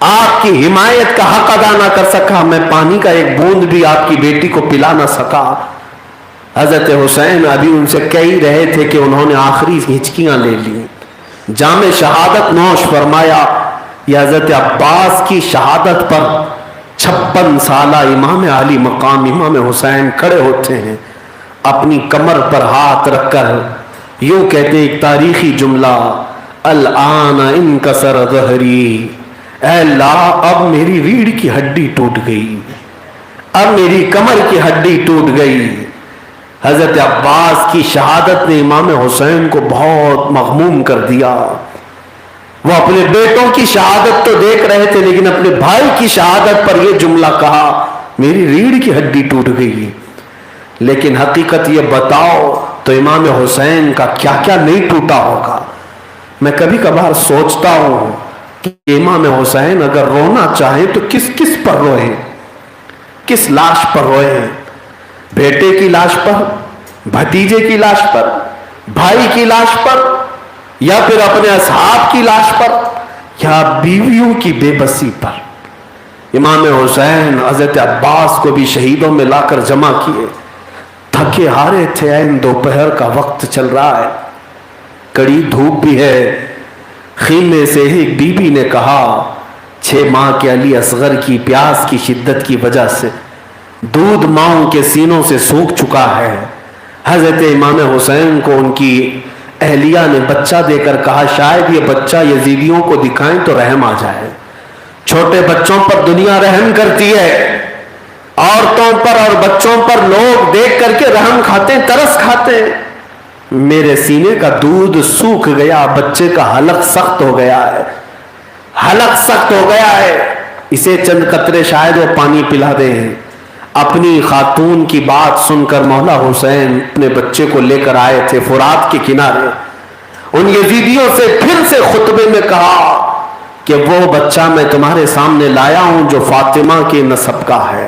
آپ کی حمایت کا حق ادا نہ کر سکا, میں پانی کا ایک بوند بھی آپ کی بیٹی کو پلا نہ سکا. حضرت حسین ابھی ان سے کہہ ہی رہے تھے کہ انہوں نے آخری ہچکیاں لے لی, جام شہادت نوش فرمایا. یہ حضرت عباس کی شہادت پر 56 سالہ امام علی مقام امام حسین کھڑے ہوتے ہیں, اپنی کمر پر ہاتھ رکھ کر یوں کہتے ہیں ایک تاریخی جملہ, الآن انکسر ظہری, اے اللہ اب میری ریڑھ کی ہڈی ٹوٹ گئی, اب میری کمر کی ہڈی ٹوٹ گئی. حضرت عباس کی شہادت نے امام حسین کو بہت مغموم کر دیا. وہ اپنے بیٹوں کی شہادت تو دیکھ رہے تھے, لیکن اپنے بھائی کی شہادت پر یہ جملہ کہا, میری ریڑھ کی ہڈی ٹوٹ گئی. لیکن حقیقت یہ بتاؤ تو امام حسین کا کیا کیا نہیں ٹوٹا ہوگا. میں کبھی کبھار سوچتا ہوں کہ امام حسین اگر رونا چاہیں تو کس کس پر روئیں, کس لاش پر روئیں؟ بیٹے کی لاش پر, بھتیجے کی لاش پر, بھائی کی لاش پر, یا پھر اپنے اصحاب کی لاش پر, یا بیویوں کی بے بسی پر؟ امام حسین حضرت عباس کو بھی شہیدوں میں لا کر جمع کیے, تھکے ہارے تھے, این دوپہر کا وقت چل رہا ہے, کڑی دھوپ بھی ہے. خیمے سے ایک بی بی نے کہا, 6 ماہ کے علی اصغر کی پیاس کی شدت کی وجہ سے دودھ ماؤں کے سینوں سے سوکھ چکا ہے. حضرت امام حسین کو ان کی اہلیہ نے بچہ دے کر کہا, شاید یہ بچہ یزیدیوں کو دکھائیں تو رحم آ جائے. چھوٹے بچوں پر دنیا رحم کرتی ہے, عورتوں پر اور بچوں پر لوگ دیکھ کر کے رحم کھاتے ہیں, ترس کھاتے ہیں. میرے سینے کا دودھ سوکھ گیا, بچے کا حلق سخت ہو گیا ہے, حلق سخت ہو گیا ہے, اسے چند قطرے شاید وہ پانی پلا دیں. اپنی خاتون کی بات سن کر مولا حسین اپنے بچے کو لے کر آئے تھے فرات کے کنارے. ان یزیدیوں سے پھر سے خطبے میں کہا کہ وہ بچہ میں تمہارے سامنے لایا ہوں جو فاطمہ کے نسب کا ہے,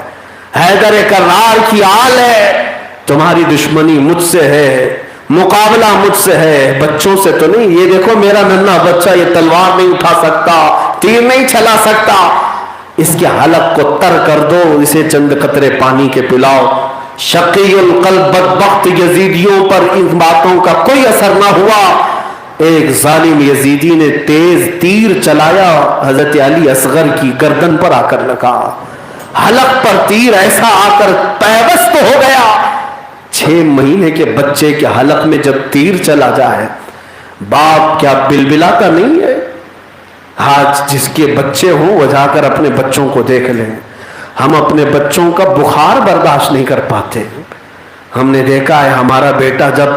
حیدر کرار کی آل ہے. تمہاری دشمنی مجھ سے ہے, مقابلہ مجھ سے ہے, بچوں سے تو نہیں. یہ دیکھو میرا ننھا بچہ یہ تلوار نہیں اٹھا سکتا, تیر نہیں چلا سکتا, اس کے حلق کو تر کر دو, اسے چند قطرے پانی کے پلاؤ. شقی القلب بدبخت یزیدیوں پر ان باتوں کا کوئی اثر نہ ہوا. ایک ظالم یزیدی نے تیز تیر چلایا, حضرت علی اصغر کی گردن پر آ کر لگا. حلق پر تیر ایسا آ کر پیوست ہو گیا. 6 مہینے کے بچے کے حلق میں جب تیر چلا جائے, باپ کیا بلبلاتا نہیں ہے؟ آج جس کے بچے ہوں وہ جا کر اپنے بچوں کو دیکھ لیں. ہم اپنے بچوں کا بخار برداشت نہیں کر پاتے. ہم نے دیکھا ہے ہمارا بیٹا جب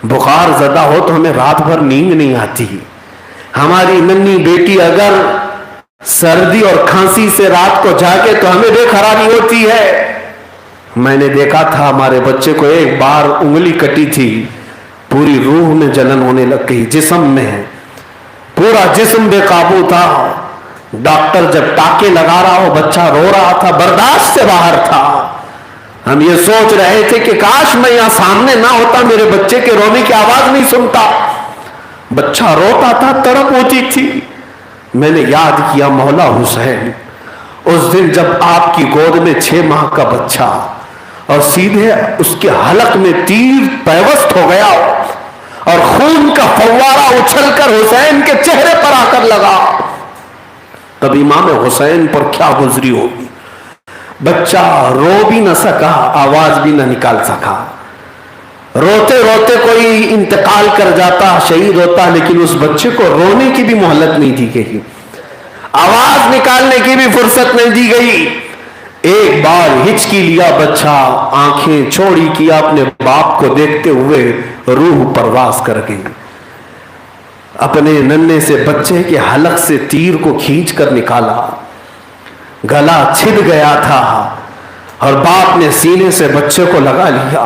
بخار زدہ ہو تو ہمیں رات بھر نیند نہیں آتی. ہماری ننھی بیٹی اگر سردی اور کھانسی سے رات کو جاگے تو ہمیں بے قراری ہوتی ہے. میں نے دیکھا تھا ہمارے بچے کو ایک بار انگلی کٹی تھی, پوری روح میں جلن ہونے لگ گئی, جسم میں پورا جسم بے قابو تھا. ڈاکٹر جب ٹاکے لگا رہا ہو, بچہ رو رہا تھا, برداشت سے باہر تھا. ہم یہ سوچ رہے تھے کہ کاش میں یہاں سامنے نہ ہوتا, میرے بچے کے رونے کی آواز نہیں سنتا. بچہ روتا تھا, تڑپ ہوتی تھی, میں نے یاد کیا مولا حسین اس دن جب آپ کی گود میں 6 ماہ کا بچہ اور سیدھے اس کے حلق میں تیر پیوست ہو گیا اور خون کا فوارہ اچھل کر حسین کے چہرے پر آ کر لگا، تب امام حسین پر کیا گزری ہوگی. بچہ رو بھی نہ سکا، آواز بھی نہ نکال سکا. روتے روتے کوئی انتقال کر جاتا، شہید ہوتا، لیکن اس بچے کو رونے کی بھی مہلت نہیں دی گئی، آواز نکالنے کی بھی فرصت نہیں دی گئی. ایک بار ہچکی لیا بچہ، آنکھیں چوڑی کیا، اپنے باپ کو دیکھتے ہوئے روح پرواز کر گئی. اپنے ننھے سے بچے کے حلق سے تیر کو کھینچ کر نکالا، گلا چھد گیا تھا اور باپ نے سینے سے بچے کو لگا لیا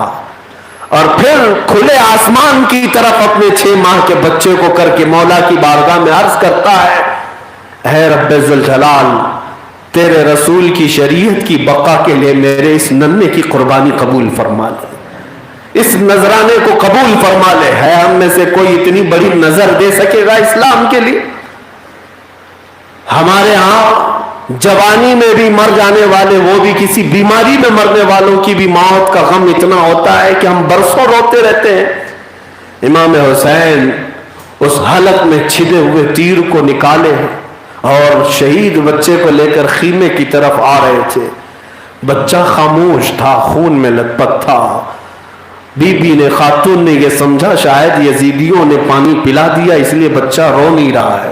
اور پھر کھلے آسمان کی طرف اپنے 6 ماہ کے بچے کو کر کے مولا کی بارگاہ میں عرض کرتا ہے، اے رب ذوالجلال، تیرے رسول کی شریعت کی بقا کے لیے میرے اس ننھے کی قربانی قبول فرما لے، اس نذرانے کو قبول فرما لے. ہے ہم میں سے کوئی اتنی بڑی نظر دے سکے گا اسلام کے لیے؟ ہمارے ہاں جوانی میں بھی مر جانے والے، وہ بھی کسی بیماری میں مرنے والوں کی بھی موت کا غم اتنا ہوتا ہے کہ ہم برسوں روتے رہتے ہیں. امام حسین اس حلق میں چھدے ہوئے تیر کو نکالے اور شہید بچے کو لے کر خیمے کی طرف آ رہے تھے. بچہ خاموش تھا، خون میں لت پت تھا. بی بی نے، خاتون نے یہ سمجھا شاید یزیدیوں نے پانی پلا دیا اس لیے بچہ رو نہیں رہا ہے،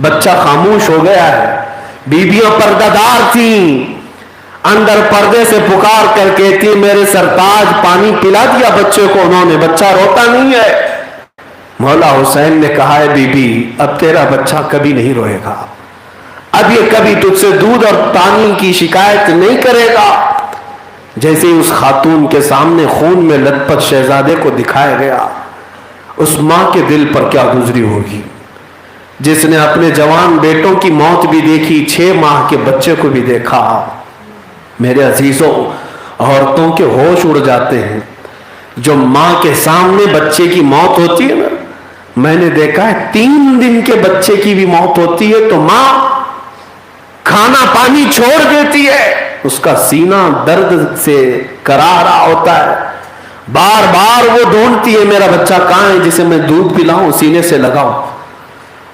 بچہ خاموش ہو گیا ہے. بیویاں پردہ دار تھیں، اندر پردے سے پکار کر کہتی، میرے سرتاج پانی پلا دیا بچے کو انہوں نے، بچہ روتا نہیں ہے. مولا حسین نے کہا ہے بی بی اب تیرا بچہ کبھی نہیں روئے گا، اب یہ کبھی تجھ سے دودھ اور پانی کی شکایت نہیں کرے گا. جیسے اس خاتون کے سامنے خون میں لت پت شہزادے کو دکھایا گیا، اس ماں کے دل پر کیا گزری ہوگی جس نے اپنے جوان بیٹوں کی موت بھی دیکھی، 6 ماہ کے بچے کو بھی دیکھا. میرے عزیزوں، عورتوں کے ہوش اڑ جاتے ہیں جو ماں کے سامنے بچے کی موت ہوتی ہے نا. میں نے دیکھا ہے 3 دن کے بچے کی بھی موت ہوتی ہے تو ماں کھانا پانی چھوڑ دیتی ہے، اس کا سینہ درد سے کرا رہا ہوتا ہے، بار بار وہ ڈھونڈتی ہے میرا بچہ کہاں ہے جسے میں دودھ پلاؤں، سینے سے لگاؤں.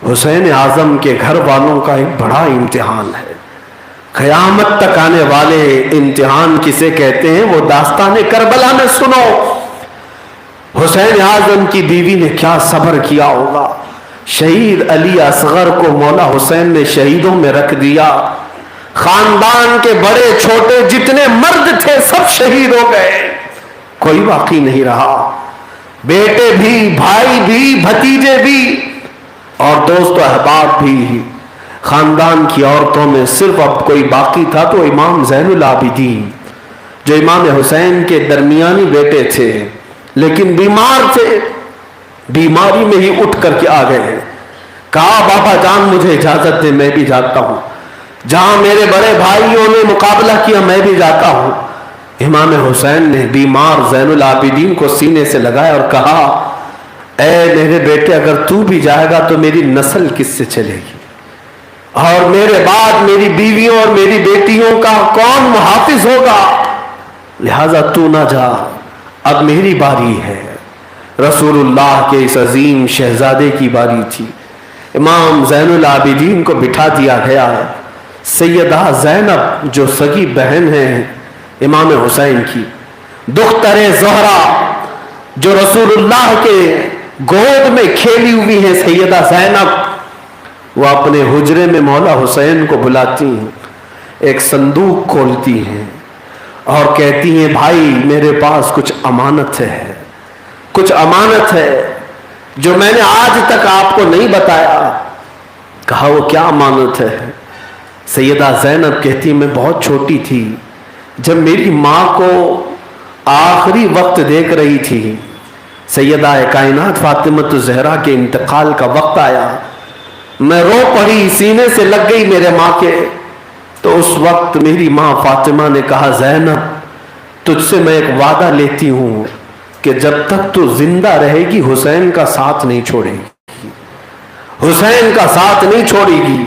حسین اعظم کے گھر والوں کا ایک بڑا امتحان ہے، قیامت تک آنے والے امتحان کسے کہتے ہیں وہ داستان کربلا میں سنو. حسین اعظم کی بیوی نے کیا صبر کیا ہوگا. شہید علی اصغر کو مولا حسین نے شہیدوں میں رکھ دیا، خاندان کے بڑے چھوٹے جتنے مرد تھے سب شہید ہو گئے، کوئی باقی نہیں رہا. بیٹے بھی، بھائی بھی، بھتیجے بھی اور دوست و احباب بھی. خاندان کی عورتوں میں صرف اب کوئی باقی تھا تو امام زین العابدین جو امام حسین کے درمیانی بیٹے تھے لیکن بیمار تھے، بیماری میں ہی اٹھ کر کے آ گئے. کہا بابا جان مجھے اجازت دے، میں بھی جاتا ہوں، جہاں میرے بڑے بھائیوں نے مقابلہ کیا میں بھی جاتا ہوں. امام حسین نے بیمار زین العابدین کو سینے سے لگایا اور کہا اے میرے بیٹے اگر تو بھی جائے گا تو میری نسل کس سے چلے گی اور میرے بعد میری بیویوں اور میری بیٹیوں کا کون محافظ ہوگا، لہذا تو نہ جا، اب میری باری ہے. رسول اللہ کے اس عظیم شہزادے کی باری تھی. امام زین العابدین کو بٹھا دیا گیا. سیدہ زینب جو سگی بہن ہیں امام حسین کی، دختر زہرا جو رسول اللہ کے گود میں کھیلی ہوئی ہیں سیدہ زینب، وہ اپنے حجرے میں مولا حسین کو بلاتی ہیں، ایک صندوق کھولتی ہیں اور کہتی ہیں بھائی میرے پاس کچھ امانت ہے، کچھ امانت ہے جو میں نے آج تک آپ کو نہیں بتایا. کہا وہ کیا امانت ہے؟ سیدہ زینب کہتی میں بہت چھوٹی تھی جب میری ماں کو آخری وقت دیکھ رہی تھی، سیدہ کائنات فاطمہ الزہرا کے انتقال کا وقت آیا، میں رو پڑی، سینے سے لگ گئی میرے ماں کے. تو اس وقت میری ماں فاطمہ نے کہا زینب تجھ سے میں ایک وعدہ لیتی ہوں کہ جب تک تو زندہ رہے گی حسین کا ساتھ نہیں چھوڑے گی. حسین کا ساتھ نہیں چھوڑے گی۔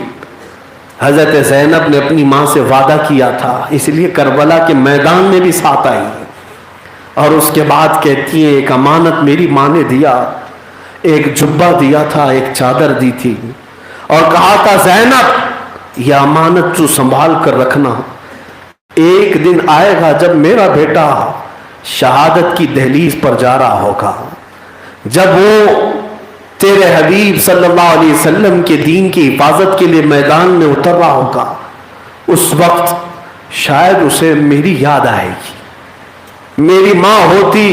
حضرت زینب نے اپنی ماں سے وعدہ کیا تھا، اس لیے کربلا کے میدان میں بھی ساتھ آئی، اور اس کے بعد کہتی ہیں ایک امانت میری ماں نے دیا، ایک جبہ دیا تھا، ایک چادر دی تھی، اور کہا تھا زینب یہ امانت تو سنبھال کر رکھنا، ایک دن آئے گا جب میرا بیٹا شہادت کی دہلیز پر جا رہا ہوگا، جب وہ تیرے حبیب صلی اللہ علیہ وسلم کے دین کی حفاظت کے لیے میدان میں اتر رہا ہوگا، اس وقت شاید اسے میری یاد آئے گی، میری ماں ہوتی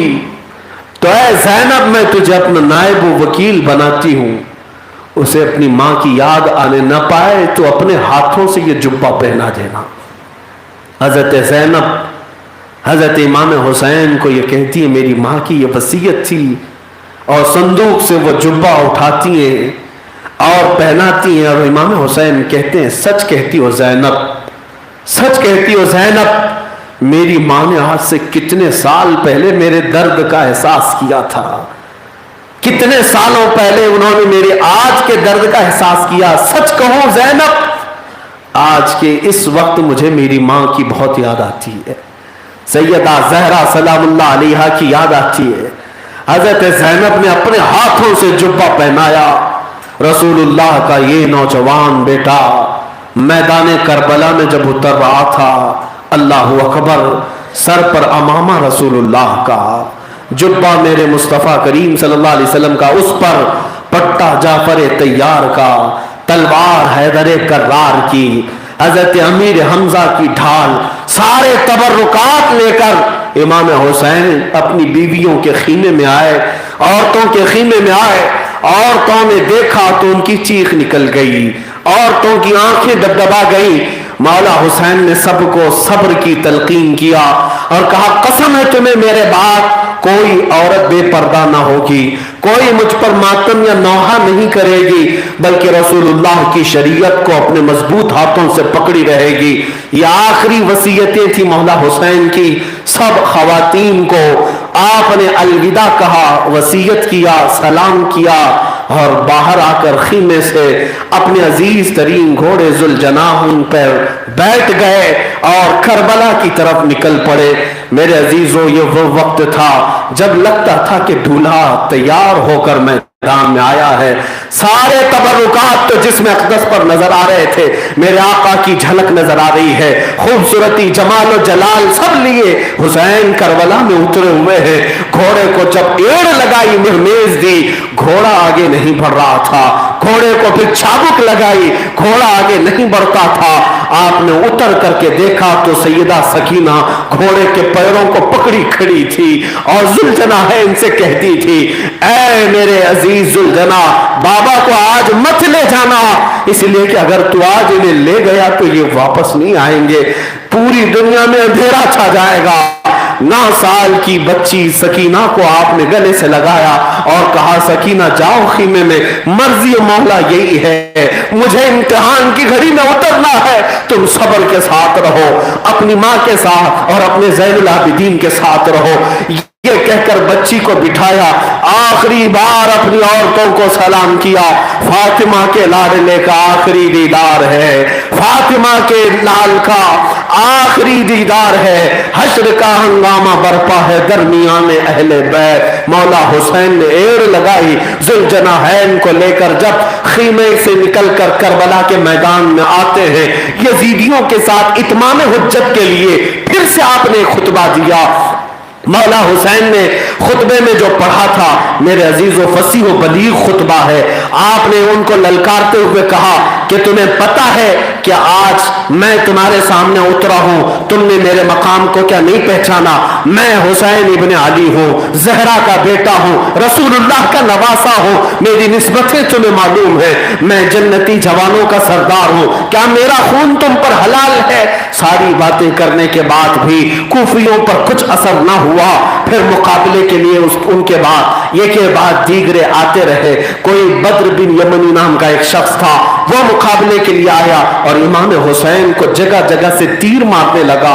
تو اے زینب میں تجھے اپنا نائب و وکیل بناتی ہوں، اسے اپنی ماں کی یاد آنے نہ پائے تو اپنے ہاتھوں سے یہ جبہ پہنا دینا۔ حضرت زینب حضرت امام حسین کو یہ کہتی ہے میری ماں کی یہ وصیت تھی، اور صندوق سے وہ جبہ اٹھاتی ہیں اور پہناتی ہیں، اور امام حسین کہتے ہیں سچ کہتی ہو زینب، سچ کہتی ہو زینب، میری ماں نے آج سے کتنے سال پہلے میرے درد کا احساس کیا تھا، کتنے سالوں پہلے انہوں نے میرے آج کے درد کا احساس کیا، سچ کہو زینب آج کے اس وقت مجھے میری ماں کی بہت یاد آتی ہے، سیدہ زہرا سلام اللہ علیہا کی یاد آتی ہے۔ حضرت زینب نے اپنے ہاتھوں سے جبہ پہنایا، رسول اللہ کا یہ نوجوان بیٹا میدان کربلا میں جب اتر رہا تھا، اللہ اکبر، سر پر امامہ رسول اللہ کا، جبہ میرے مصطفیٰ کریم صلی اللہ علیہ وسلم کا، اس پر پٹا جعفر طیار کا، تلوار حیدر کرار کی، حضرت امیر حمزہ کی ڈھال، سارے تبرکات لے کر امام حسین اپنی بیویوں کے خیمے میں آئے، عورتوں کے خیمے میں آئے، عورتوں نے دیکھا تو ان کی چیخ نکل گئی، عورتوں کی آنکھیں دبدبا گئی۔ مولا حسین نے سب کو صبر کی تلقین کیا اور کہا قسم ہے تمہیں میرے بعد کوئی عورت بے پردہ نہ ہوگی، کوئی مجھ پر ماتم یا نوحہ نہیں کرے گی، بلکہ رسول اللہ کی شریعت کو اپنے مضبوط ہاتھوں سے پکڑی رہے گی۔ یہ آخری وصیتیں تھی مولا حسین کی، سب خواتین کو آپ نے الوداع کہا، وصیت کیا، سلام کیا، اور باہر آ کر خیمے سے اپنے عزیز ترین گھوڑے ذوالجناح ان پر بیٹھ گئے اور کربلا کی طرف نکل پڑے۔ میرے عزیزوں یہ وہ وقت تھا جب لگتا تھا کہ دولہا تیار ہو کر میدان میں آیا ہے، سارے تبرکات تو جسم اقدس پر نظر آ رہے تھے، میرے آقا کی جھلک نظر آ رہی ہے، خوبصورتی، جمال و جلال سب لیے حسین کربلا میں اترے ہوئے ہیں۔ گھوڑے کو جب ایڑ لگائی، مہمیز دی، گھوڑا آگے نہیں بڑھ رہا تھا، گھوڑے کو پھر چابک لگائی، گھوڑا آگے نہیں بڑھتا تھا۔ آپ نے اتر کر کے دیکھا تو سیدہ سکینہ گھوڑے کے پیروں کو پکڑی کھڑی تھی اور ذوالجناح ان سے کہتی تھی اے میرے عزیز ذوالجناح، بابا کو آج مت لے جانا، اس لیے کہ اگر تو آج انہیں لے گیا تو یہ واپس نہیں آئیں گے، پوری دنیا میں اندھیرا چھا جائے گا۔ 9 سال کی بچی سکینہ کو آپ نے گلے سے لگایا اور کہا سکینہ جاؤ خیمے میں، مرضی مولا یہی ہے، مجھے امتحان کی گھڑی میں اترنا ہے، تم صبر کے ساتھ رہو، اپنی ماں کے ساتھ اور اپنے زین العابدین کے ساتھ رہو۔ یہ کہہ کر بچی کو بٹھایا، آخری بار اپنی عورتوں کو سلام کیا، فاطمہ کے لاڈلے کا آخری دیدار ہے، فاطمہ کے لال کا آخری دیدار ہے، حشر کا ہنگامہ برپا ہے درمیان اہل بیت۔ مولا حسین نے ایڑ لگائی، ذوالجناحین کو لے کر جب خیمے سے نکل کر کربلا کے میدان میں آتے ہیں، یزیدیوں کے ساتھ اتمام حجت کے لیے پھر سے آپ نے خطبہ دیا۔ مولا حسین نے خطبے میں جو پڑھا تھا میرے عزیز و فصیح و بلیغ خطبہ ہے، آپ نے ان کو للکارتے ہوئے کہا کہ تمہیں پتا ہے کہ آج میں تمہارے سامنے اترا ہوں، تم نے میرے مقام کو کیا نہیں پہچانا؟ میں حسین ابن علی ہوں، زہرا کا بیٹا ہوں، رسول اللہ کا نواسا ہوں، میری نسبتیں تمہیں معلوم ہیں، میں جنتی جوانوں کا سردار ہوں، کیا میرا خون تم پر حلال ہے؟ ساری باتیں کرنے کے بعد بھی کوفیوں پر کچھ اثر نہ ہوا۔ پھر مقابلے کے لیے ان کے بعد یہ کے بعد دیگرے آتے رہے، کوئی بدر بن یمنی نام کا ایک شخص تھا، وہ مقابلے کے لیے آیا اور امام حسین کو جگہ جگہ سے تیر مارنے لگا۔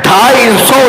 250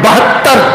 72